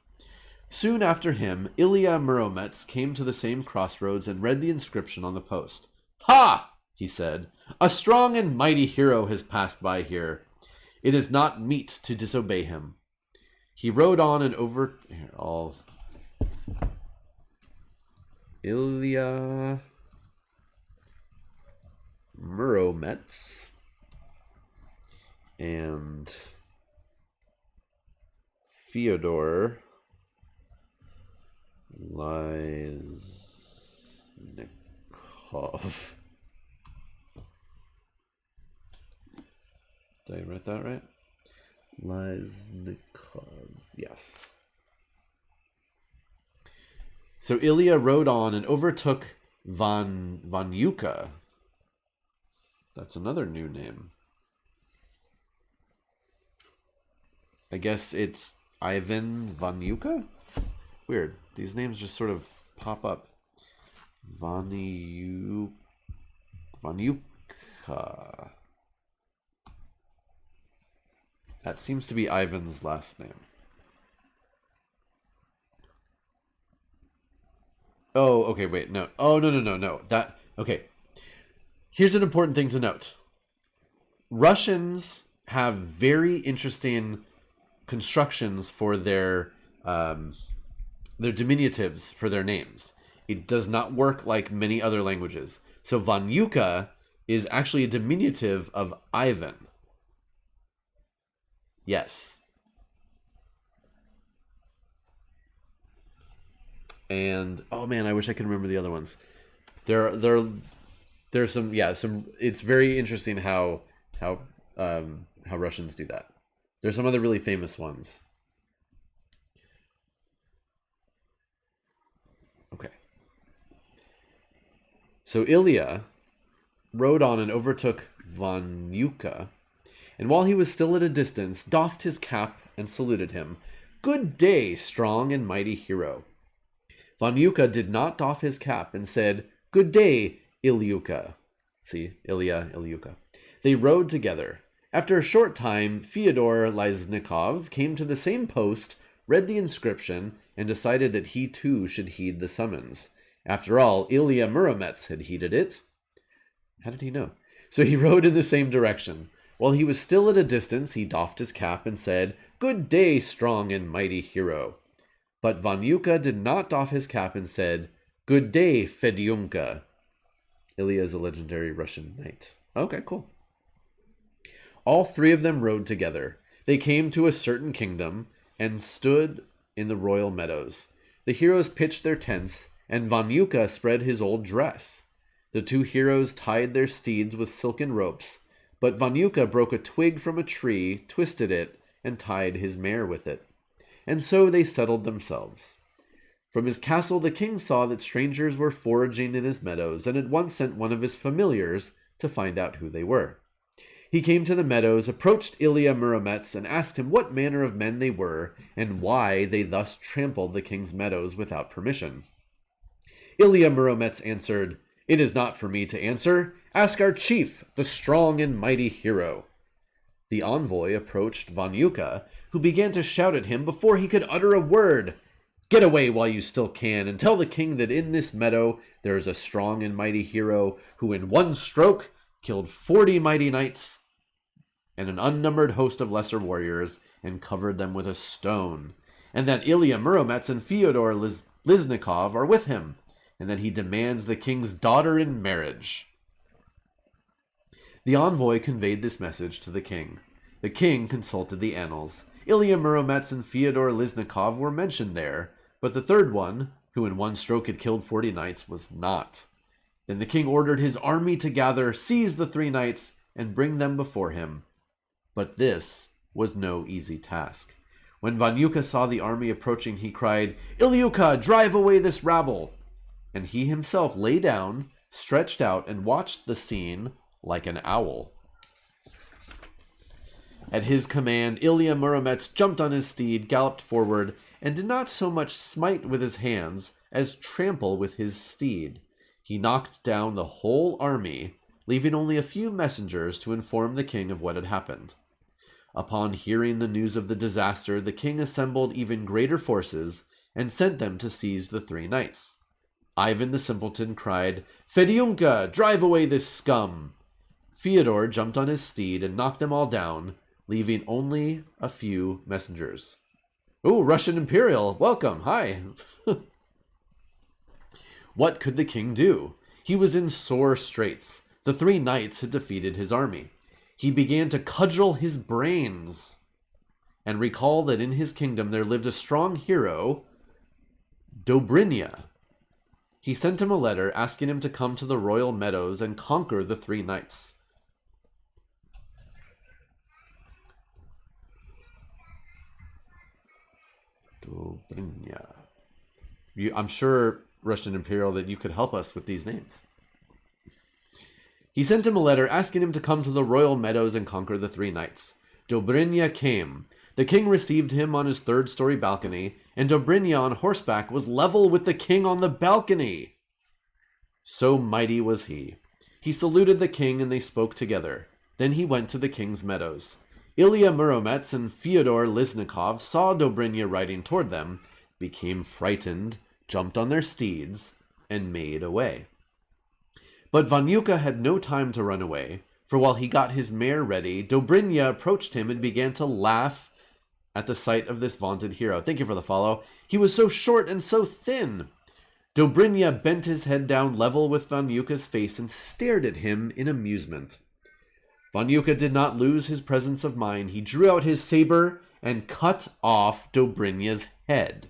Soon after him, Ilya Muromets came to the same crossroads and read the inscription on the post. "Ha!" he said. "A strong and mighty hero has passed by here. It is not meet to disobey him." He rode on and over... Here, Ilya Muromets and Fyodor Lyznikov. Did I write that right? Lyznikov. Yes. So Ilya rode on and overtook Vanyuka. That's another new name. I guess it's Ivan Vanyuka? Weird. These names just sort of pop up. Vanyuka. That seems to be Ivan's last name. Oh, okay, wait, no. Oh, no. That, okay. Here's an important thing to note. Russians have very interesting constructions for their diminutives for their names. It does not work like many other languages. So Vanyuka is actually a diminutive of Ivan. Yes. And oh man, I wish I could remember the other ones. There's some, yeah, some. It's very interesting how Russians do that. There's some other really famous ones. Okay. So Ilya rode on and overtook Vanyuka, and while he was still at a distance, doffed his cap and saluted him. "Good day, strong and mighty hero." Vanyuka did not doff his cap and said, "Good day, Ilyuka." See, Ilya, Ilyuka. They rode together. After a short time, Fyodor Lyznikov came to the same post, read the inscription, and decided that he too should heed the summons. After all, Ilya Muromets had heeded it. How did he know? So he rode in the same direction. While he was still at a distance, he doffed his cap and said, "Good day, strong and mighty hero." But Vanyuka did not doff his cap and said, "Good day, Fedyunka." Ilya is a legendary Russian knight. Okay, cool. All three of them rode together. They came to a certain kingdom and stood in the royal meadows. The heroes pitched their tents, and Vanyuka spread his old dress. The two heroes tied their steeds with silken ropes, but Vanyuka broke a twig from a tree, twisted it, and tied his mare with it. And so they settled themselves. From his castle the king saw that strangers were foraging in his meadows, and at once sent one of his familiars to find out who they were. He came to the meadows, approached Ilya Muromets, and asked him what manner of men they were, and why they thus trampled the king's meadows without permission. Ilya Muromets answered, "It is not for me to answer. Ask our chief, the strong and mighty hero." The envoy approached Vanyuka, who began to shout at him before he could utter a word. "Get away while you still can, and tell the king that in this meadow there is a strong and mighty hero who in one stroke killed 40 mighty knights and an unnumbered host of lesser warriors, and covered them with a stone, and that Ilya Muromets and Fyodor Lyznikov are with him, and that he demands the king's daughter in marriage." The envoy conveyed this message to the king. The king consulted the annals. Ilya Muromets and Fyodor Lyznikov were mentioned there, but the third one, who in one stroke had killed 40 knights, was not. Then the king ordered his army to gather, seize the 3 knights, and bring them before him. But this was no easy task. When Vanyuka saw the army approaching, he cried, "Ilyuka, drive away this rabble!" And he himself lay down, stretched out, and watched the scene like an owl. At his command, Ilya Muromets jumped on his steed, galloped forward, and did not so much smite with his hands as trample with his steed. He knocked down the whole army, leaving only a few messengers to inform the king of what had happened. Upon hearing the news of the disaster, the king assembled even greater forces and sent them to seize the 3 knights. Ivan the simpleton cried, "Fedyunka, drive away this scum!" Fyodor jumped on his steed and knocked them all down, leaving only a few messengers. "Ooh, Russian Imperial, welcome, hi!" What could the king do? He was in sore straits. The 3 knights had defeated his army. He began to cudgel his brains and recall that in his kingdom there lived a strong hero, Dobrynya. He sent him a letter asking him to come to the royal meadows and conquer the 3 knights. Dobrynya. I'm sure, Russian Imperial, that you could help us with these names. He sent him a letter asking him to come to the royal meadows and conquer the 3 knights. Dobrynya came. The king received him on his 3rd-story balcony, and Dobrynya on horseback was level with the king on the balcony. So mighty was he. He saluted the king, and they spoke together. Then he went to the king's meadows. Ilya Muromets and Fyodor Liznikov saw Dobrynya riding toward them, became frightened, jumped on their steeds, and made away. But Vanyuka had no time to run away, for while he got his mare ready, Dobrynya approached him and began to laugh at the sight of this vaunted hero. Thank you for the follow. He was so short and so thin. Dobrynya bent his head down level with Vanyuka's face and stared at him in amusement. Vanyuka did not lose his presence of mind. He drew out his saber and cut off Dobrynya's head.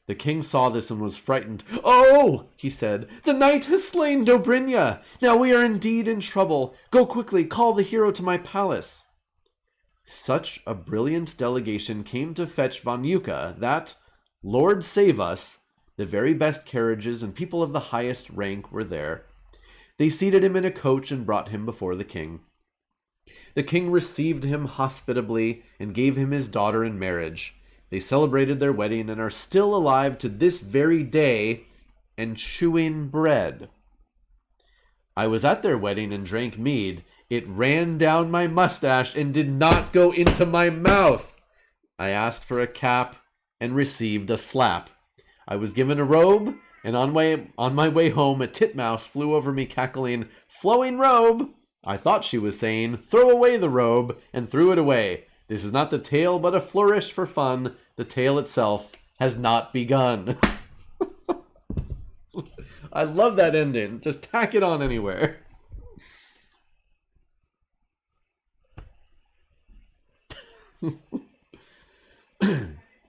The king saw this and was frightened. "Oh," he said, "the knight has slain Dobrynya. Now we are indeed in trouble. Go quickly, call the hero to my palace." Such a brilliant delegation came to fetch Vanyuka that, Lord save us, the very best carriages and people of the highest rank were there. They seated him in a coach and brought him before the king. The king received him hospitably and gave him his daughter in marriage. They celebrated their wedding and are still alive to this very day and chewing bread. I was at their wedding and drank mead. It ran down my mustache and did not go into my mouth. I asked for a cap and received a slap. I was given a robe, and on my way home, a titmouse flew over me cackling, "Flowing robe!" I thought she was saying, "Throw away the robe," and threw it away. This is not the tale, but a flourish for fun. The tale itself has not begun. I love that ending. Just tack it on anywhere.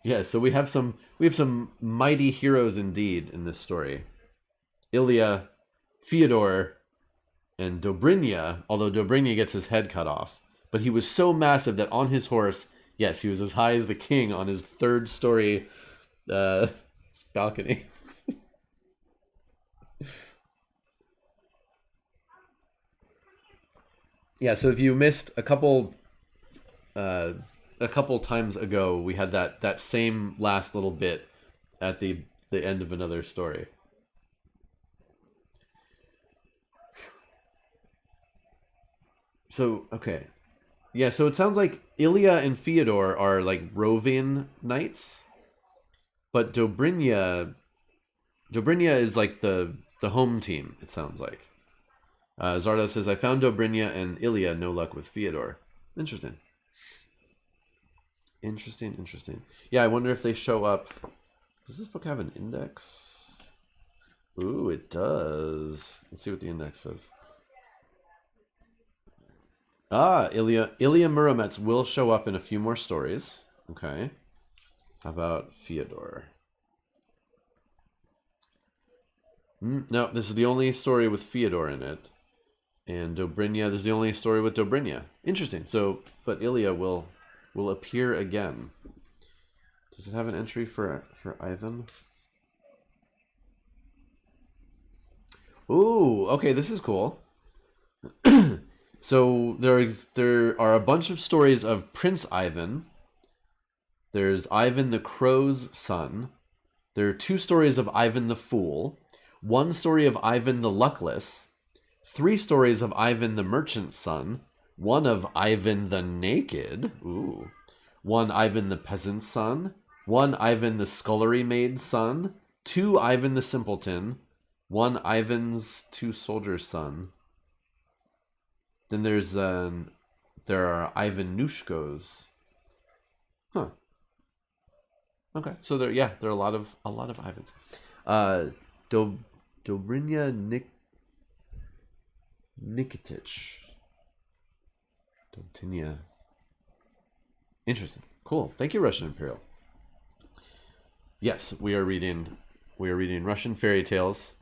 Yeah, so we have some mighty heroes indeed in this story. Ilya, Fyodor, and Dobrynya, although Dobrynya gets his head cut off. But he was so massive that on his horse, yes, he was as high as the king on his 3rd-story balcony. Yeah, so if you missed a couple times ago, we had that same last little bit at the end of another story. So, okay. Yeah, so it sounds like Ilya and Fyodor are like roving knights, but Dobrynya is like the home team, it sounds like. Zarda says, I found Dobrynya and Ilya, no luck with Fyodor. Interesting. Interesting. Yeah, I wonder if they show up. Does this book have an index? Ooh, it does. Let's see what the index says. Ilya Muromets will show up in a few more stories. Okay. How about Fyodor? No, this is the only story with Fyodor in it. And Dobrynya, this is the only story with Dobrynya. Interesting. So, but Ilya will appear again. Does it have an entry for Ivan? Ooh, okay, this is cool. So there are a bunch of stories of Prince Ivan. There's Ivan the Crow's son. There are 2 stories of Ivan the Fool. 1 story of Ivan the Luckless. 3 stories of Ivan the Merchant's son. 1 of Ivan the Naked. Ooh. 1 Ivan the Peasant's son. 1 Ivan the Scullery Maid's son. 2 Ivan the Simpleton. 1 Ivan's 2 soldiers' son. Then there are Ivan Nushko's. Huh. Okay, so there are a lot of Ivans. Dobrynya Nikitich. Dobrynya. Interesting. Cool. Thank you, Russian Imperial. Yes, we are reading Russian fairy tales.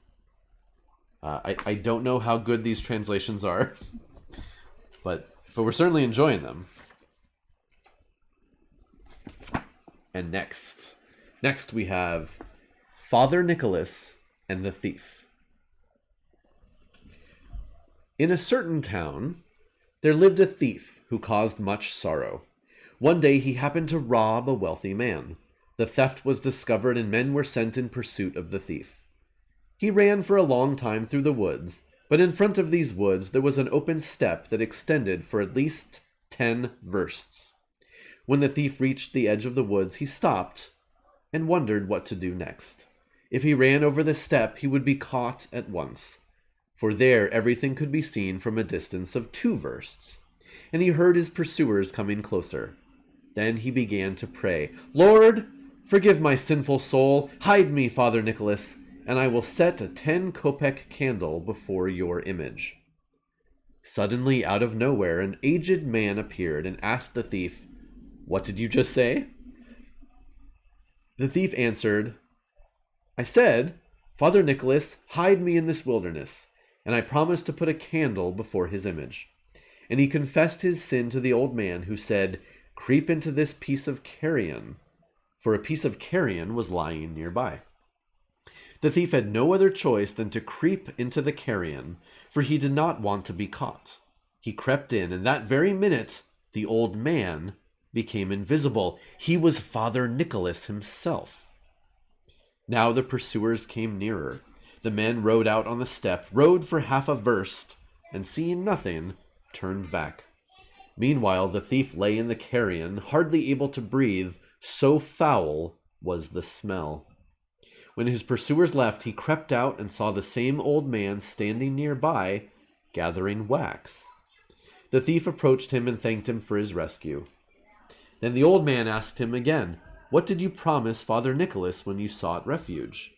I don't know how good these translations are, but we're certainly enjoying them. And next we have Father Nicholas and the Thief. In a certain town, there lived a thief who caused much sorrow. One day he happened to rob a wealthy man. The theft was discovered and men were sent in pursuit of the thief. He ran for a long time through the woods, but in front of these woods there was an open steppe that extended for at least 10 versts. When the thief reached the edge of the woods, he stopped and wondered what to do next. If he ran over the steppe, he would be caught at once, for there everything could be seen from a distance of 2 versts, and he heard his pursuers coming closer. Then he began to pray, "Lord, forgive my sinful soul, hide me, Father Nicholas, and I will set a 10-kopeck candle before your image." Suddenly, out of nowhere, an aged man appeared and asked the thief, "What did you just say?" The thief answered, "I said, Father Nicholas, hide me in this wilderness, and I promised to put a candle before his image." And he confessed his sin to the old man, who said, "Creep into this piece of carrion," for a piece of carrion was lying nearby. The thief had no other choice than to creep into the carrion, for he did not want to be caught. He crept in, and that very minute, the old man became invisible. He was Father Nicholas himself. Now the pursuers came nearer. The men rode out on the steppe, rode for half a verst, and seeing nothing, turned back. Meanwhile, the thief lay in the carrion, hardly able to breathe, so foul was the smell. When his pursuers left, he crept out and saw the same old man standing nearby, gathering wax. The thief approached him and thanked him for his rescue. Then the old man asked him again, "What did you promise Father Nicholas when you sought refuge?"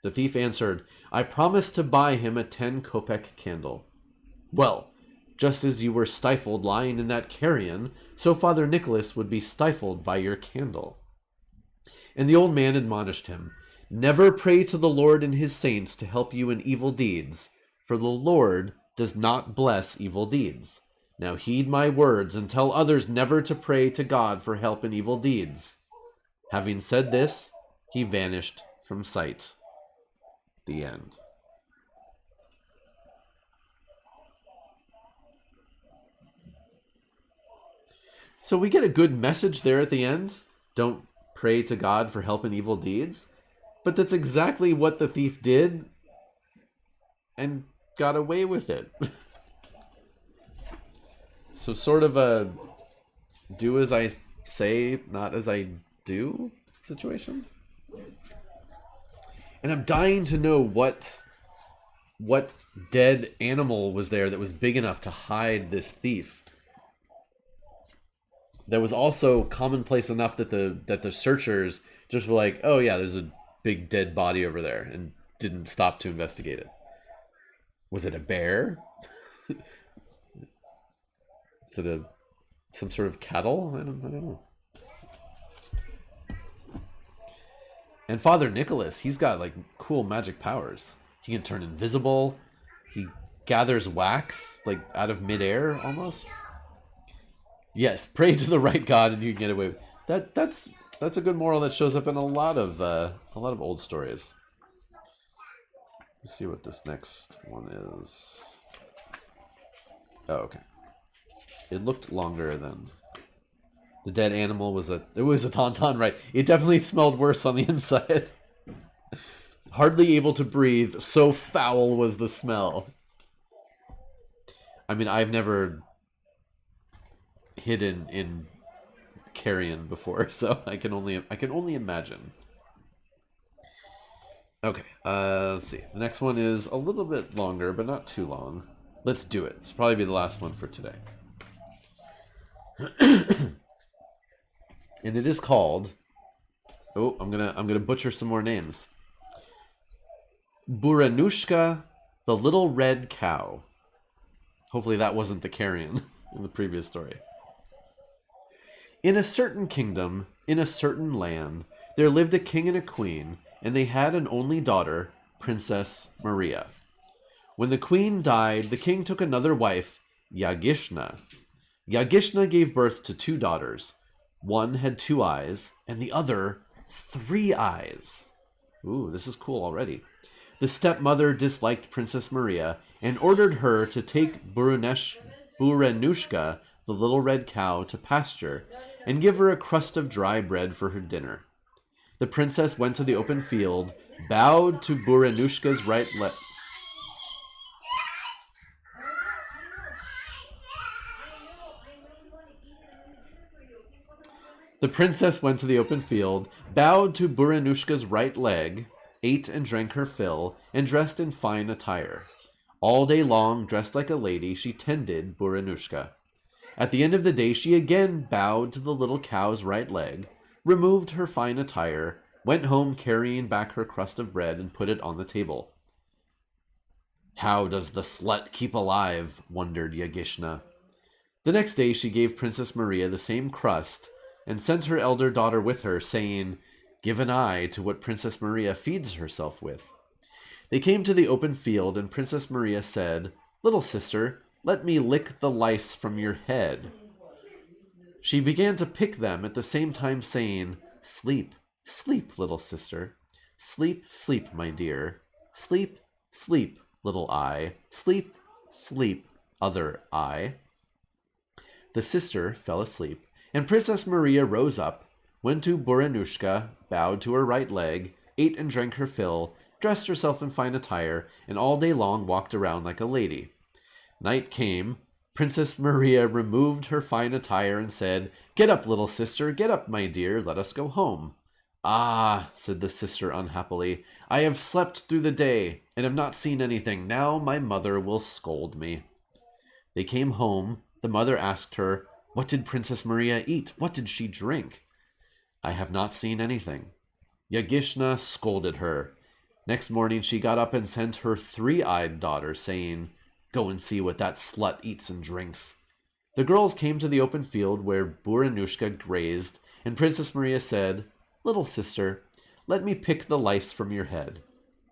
The thief answered, "I promised to buy him a 10-kopeck candle." "Well, just as you were stifled lying in that carrion, so Father Nicholas would be stifled by your candle." And the old man admonished him, "Never pray to the Lord and his saints to help you in evil deeds, for the Lord does not bless evil deeds. Now heed my words and tell others never to pray to God for help in evil deeds." Having said this, he vanished from sight. The end. So we get a good message there at the end. Don't pray to God for help in evil deeds. But that's exactly what the thief did and got away with it. So sort of a do as I say, not as I do situation. And I'm dying to know what dead animal was there that was big enough to hide this thief. That was also commonplace enough that the searchers just were like, "Oh yeah, there's a big dead body over there," and didn't stop to investigate it. Was it a bear? Is it some sort of cattle? I don't know. And Father Nicholas, he's got like cool magic powers. He can turn invisible. He gathers wax like out of midair almost. Yes, pray to the right God and you can get away with that. That's a good moral that shows up in a lot of old stories. Let's see what this next one is. Oh, okay. It looked longer than the dead animal was a tauntaun, right? It definitely smelled worse on the inside. Hardly able to breathe, so foul was the smell. I mean, I've never hidden in carrion before, so I can only imagine. Okay, let's see. The next one is a little bit longer, but not too long. Let's do it. This will probably be the last one for today. And it is called, oh, I'm gonna butcher some more names. Buranushka, the Little Red Cow. Hopefully that wasn't the carrion in the previous story. In a certain kingdom, in a certain land, there lived a king and a queen, and they had an only daughter, Princess Maria. When the queen died, the king took another wife, Yagishna. Yagishna gave birth to 2 daughters. One had 2 eyes, and the other 3 eyes. Ooh, this is cool already. The stepmother disliked Princess Maria and ordered her to take Burenushka, the little red cow, to pasture and give her a crust of dry bread for her dinner. The princess went to the open field, bowed to Burenushka's right leg. The princess went to the open field, bowed to Burenushka's right leg, ate and drank her fill, and dressed in fine attire. All day long, dressed like a lady, she tended Burenushka. At the end of the day, she again bowed to the little cow's right leg, removed her fine attire, went home carrying back her crust of bread, and put it on the table. How does the slut keep alive? Wondered Yagishna. The next day she gave Princess Maria the same crust, and sent her elder daughter with her, saying, "Give an eye to what Princess Maria feeds herself with." They came to the open field, and Princess Maria said, "Little sister, let me lick the lice from your head." She began to pick them at the same time, saying, "Sleep, sleep, little sister. Sleep, sleep, my dear. Sleep, sleep, little eye. Sleep, sleep, other eye." The sister fell asleep, and Princess Maria rose up, went to Burenushka, bowed to her right leg, ate and drank her fill, dressed herself in fine attire, and all day long walked around like a lady. Night came. Princess Maria removed her fine attire and said, "Get up, little sister, get up, my dear, let us go home." "Ah," said the sister unhappily, "I have slept through the day, and have not seen anything. Now my mother will scold me." They came home. The mother asked her, "What did Princess Maria eat? What did she drink?" "I have not seen anything." Yagishna scolded her. Next morning she got up and sent her 3-eyed daughter, saying, "Go and see what that slut eats and drinks." The girls came to the open field where Burenushka grazed, and Princess Maria said, "Little sister, let me pick the lice from your head."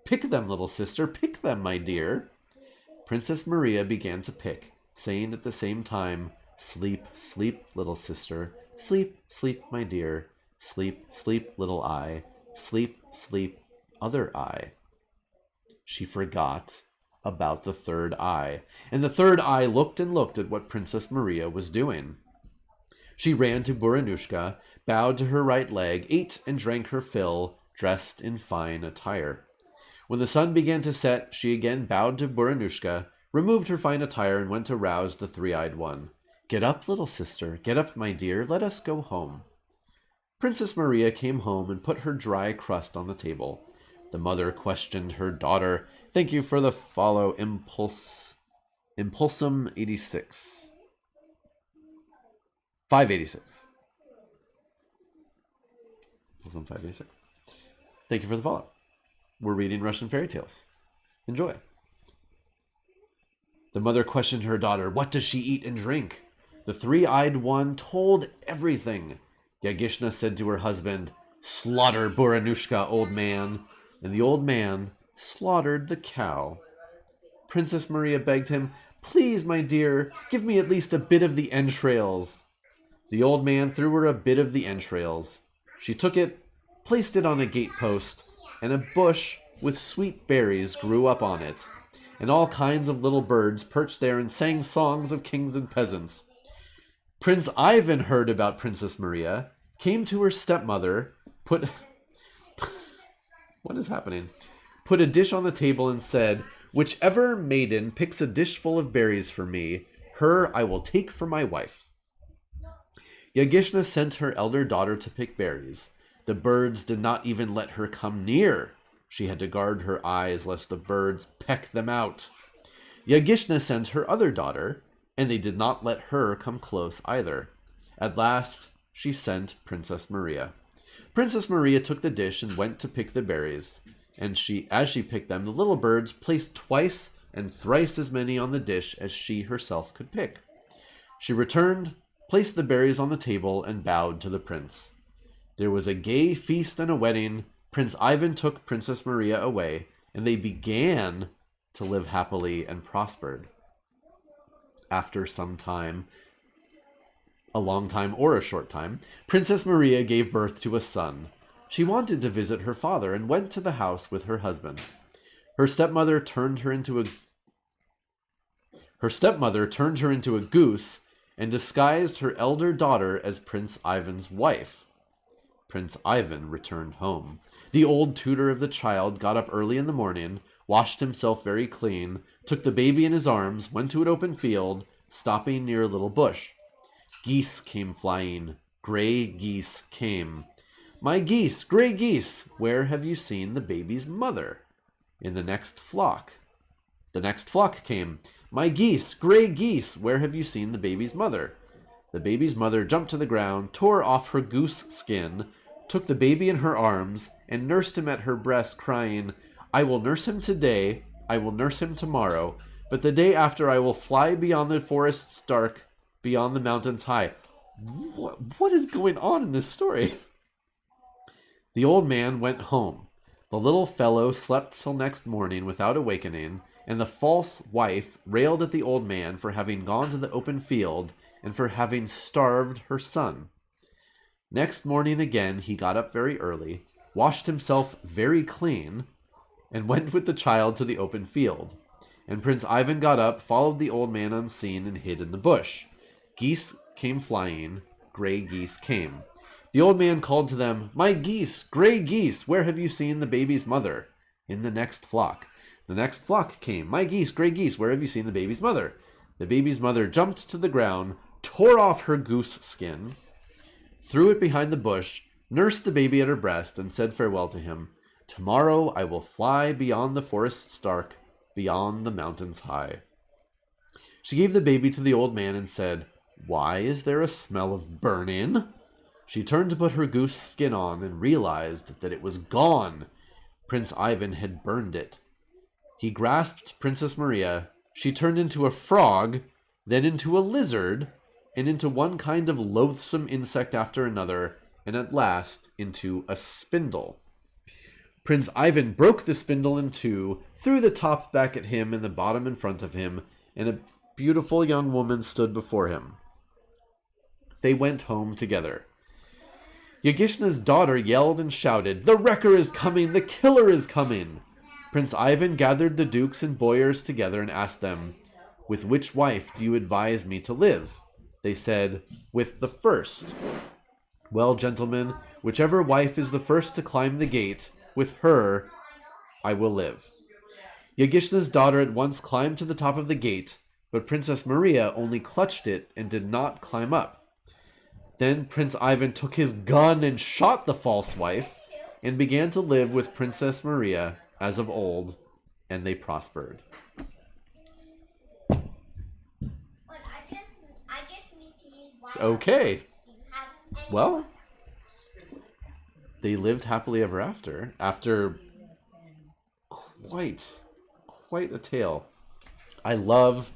"Pick them, little sister, pick them, my dear." Princess Maria began to pick, saying at the same time, "Sleep, sleep, little sister. Sleep, sleep, my dear. Sleep, sleep, little eye. Sleep, sleep, other eye." She forgot about the 3rd eye, and the 3rd eye looked and looked at what Princess Maria was doing. She ran to Burenushka, bowed to her right leg, ate and drank her fill, dressed in fine attire. When the sun began to set, she again bowed to Burenushka, removed her fine attire, and went to rouse the 3-eyed one. "Get up, little sister, get up, my dear, let us go home." Princess Maria came home and put her dry crust on the table. The mother questioned her daughter. Thank you for the follow, Impulsum 86. 586. Impulsum 586. Thank you for the follow. We're reading Russian fairy tales. Enjoy. The mother questioned her daughter, "What does she eat and drink?" The 3-eyed one told everything. Yagishna said to her husband, "Slaughter Burenushka, old man." And the old man slaughtered the cow. Princess Maria begged him, "Please, my dear, give me at least a bit of the entrails." The old man threw her a bit of the entrails. She took it, placed it on a gatepost, and a bush with sweet berries grew up on it, and all kinds of little birds perched there and sang songs of kings and peasants. Prince Ivan heard about Princess Maria, came to her stepmother, put what is happening? Put a dish on the table and said, "Whichever maiden picks a dish full of berries for me, her I will take for my wife." Yagishna sent her elder daughter to pick berries. The birds did not even let her come near. She had to guard her eyes lest the birds peck them out. Yagishna sent her other daughter, and they did not let her come close either. At last, she sent Princess Maria. Princess Maria took the dish and went to pick the berries, and as she picked them, the little birds placed twice and thrice as many on the dish as she herself could pick. She returned, placed the berries on the table, and bowed to the prince. There was a gay feast and a wedding. Prince Ivan took Princess Maria away, and they began to live happily and prospered. After some time, a long time or a short time, Princess Maria gave birth to a son. She wanted to visit her father and went to the house with her husband. Her stepmother turned her into a goose and disguised her elder daughter as Prince Ivan's wife. Prince Ivan returned home. The old tutor of the child got up early in the morning, washed himself very clean, took the baby in his arms, went to an open field, stopping near a little bush. Geese came flying. Gray geese came. My geese, gray geese, where have you seen the baby's mother? In the next flock. The next flock came. My geese, gray geese, where have you seen the baby's mother? The baby's mother jumped to the ground, tore off her goose skin, took the baby in her arms, and nursed him at her breast, crying, I will nurse him today, I will nurse him tomorrow, but the day after I will fly beyond the forests dark, beyond the mountains high. What is going on in this story? The old man went home. The little fellow slept till next morning without awakening, and the false wife railed at the old man for having gone to the open field and for having starved her son. Next morning again he got up very early, washed himself very clean, and went with the child to the open field. And Prince Ivan got up, followed the old man unseen, and hid in the bush. Geese came flying, gray geese came. The old man called to them, My geese, gray geese, where have you seen the baby's mother? In the next flock. The next flock came. My geese, gray geese, where have you seen the baby's mother? The baby's mother jumped to the ground, tore off her goose skin, threw it behind the bush, nursed the baby at her breast, and said farewell to him. Tomorrow I will fly beyond the forests dark, beyond the mountains high. She gave the baby to the old man and said, Why is there a smell of burning? She turned to put her goose skin on and realized that it was gone. Prince Ivan had burned it. He grasped Princess Maria. She turned into a frog, then into a lizard, and into one kind of loathsome insect after another, and at last into a spindle. Prince Ivan broke the spindle in two, threw the top back at him and the bottom in front of him, and a beautiful young woman stood before him. They went home together. Yagishna's daughter yelled and shouted, The wrecker is coming! The killer is coming! Prince Ivan gathered the dukes and boyars together and asked them, With which wife do you advise me to live? They said, With the first. Well, gentlemen, whichever wife is the first to climb the gate, with her I will live. Yagishna's daughter at once climbed to the top of the gate, but Princess Maria only clutched it and did not climb up. Then Prince Ivan took his gun and shot the false wife, and began to live with Princess Maria as of old, and they prospered. Okay. Well, they lived happily ever after quite a tale. I love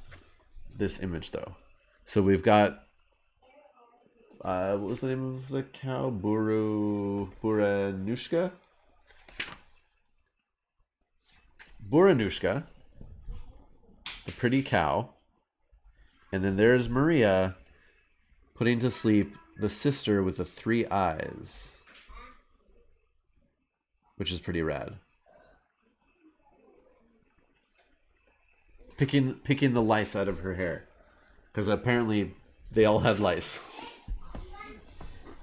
this image, though. So we've got, what was the name of the cow? Buranushka? Buranushka, the pretty cow. And then there's Maria putting to sleep the sister with the 3 eyes, which is pretty rad. Picking the lice out of her hair, because apparently they all had lice.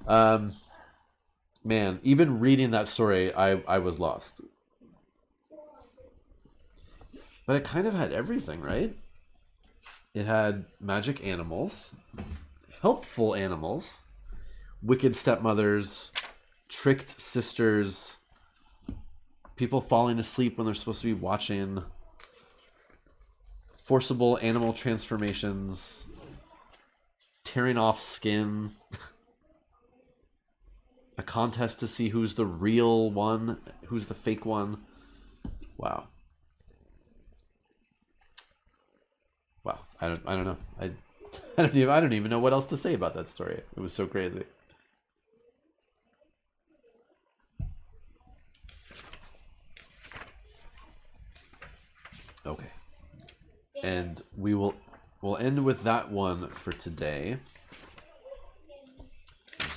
Man, even reading that story, I was lost. But it kind of had everything, right? It had magic animals, helpful animals, wicked stepmothers, tricked sisters, people falling asleep when they're supposed to be watching, forcible animal transformations, tearing off skin, a contest to see who's the real one, who's the fake one. Wow. Wow. I don't know. I don't even know what else to say about that story. It was so crazy. Okay. And we'll end with that one for today.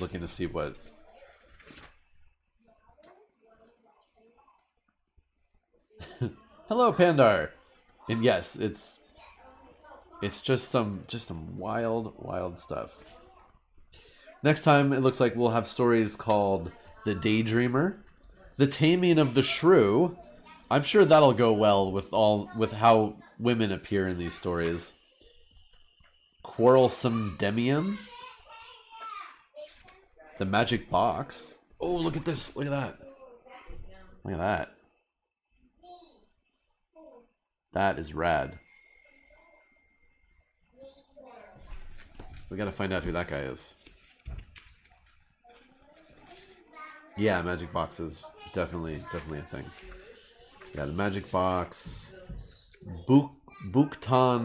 just looking to see what... Hello, Pandar! And yes, it's just some wild stuff. Next time, it looks like we'll have stories called The Daydreamer, The Taming of the Shrew. I'm sure that'll go well with how women appear in these stories. Quarrelsome Demian. The Magic Box. Oh, look at this. Look at that. Look at that. That is rad. We gotta find out who that guy is. Yeah, Magic Box is definitely a thing. Yeah, the Magic Box. Buktanovich.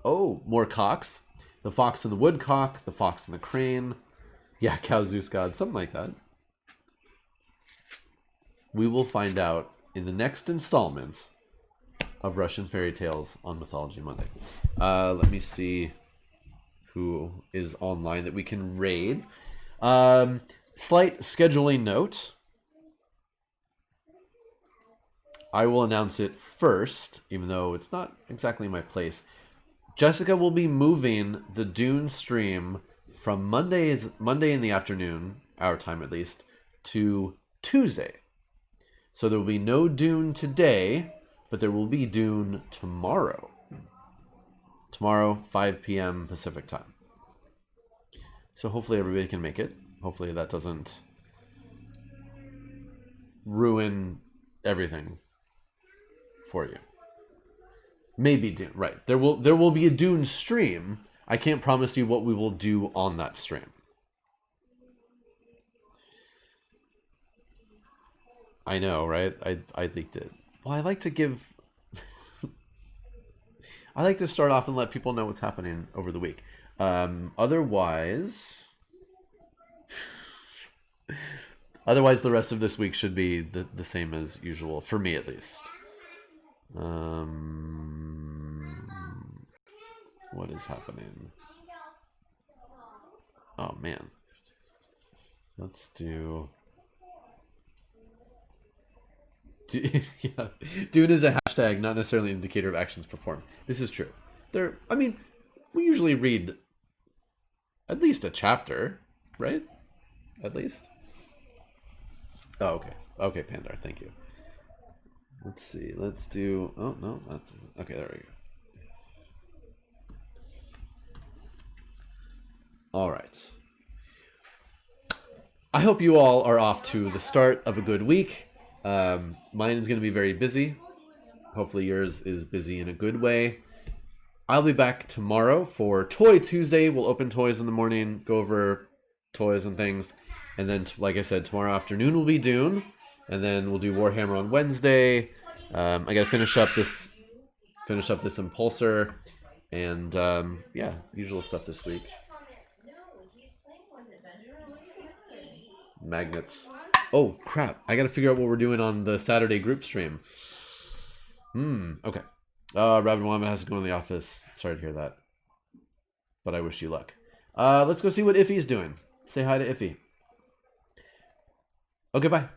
Oh, more cocks. The Fox and the Woodcock. The Fox and the Crane. Yeah, Cow Zeus God. Something like that. We will find out in the next installment of Russian Fairy Tales on Mythology Monday. Let me see who is online that we can raid. Slight scheduling note. I will announce it first, even though it's not exactly my place. Jessica will be moving the Dune stream from Monday in the afternoon, our time at least, to Tuesday. So there will be no Dune today, but there will be Dune tomorrow. Tomorrow, 5 p.m. Pacific time. So hopefully everybody can make it. Hopefully that doesn't ruin everything for you. Maybe Dune, right. There will be a Dune stream. I can't promise you what we will do on that stream. I know, right? I leaked it. Well, I like to give... I like to start off and let people know what's happening over the week. Otherwise, the rest of this week should be the same as usual, for me at least. What is happening? Oh, man. Let's do... Yeah, Dune is a hashtag, not necessarily an indicator of actions performed. This is true. We usually read at least a chapter, right? At least. Oh, okay. Okay, Pandar, thank you. Let's see. Let's do... Oh, no. That's... Okay, there we go. All right. I hope you all are off to the start of a good week. Mine is going to be very busy. Hopefully yours is busy in a good way. I'll be back tomorrow for Toy Tuesday. We'll open toys in the morning, go over toys and things. And then, like I said, tomorrow afternoon will be Dune. And then we'll do Warhammer on Wednesday. I got to finish up this Impulsor. And, yeah, usual stuff this week. Magnets. Oh, crap. I got to figure out what we're doing on the Saturday group stream. Okay. Rabbit Mohammed has to go in the office. Sorry to hear that. But I wish you luck. Let's go see what Iffy's doing. Say hi to Iffy. Okay, bye.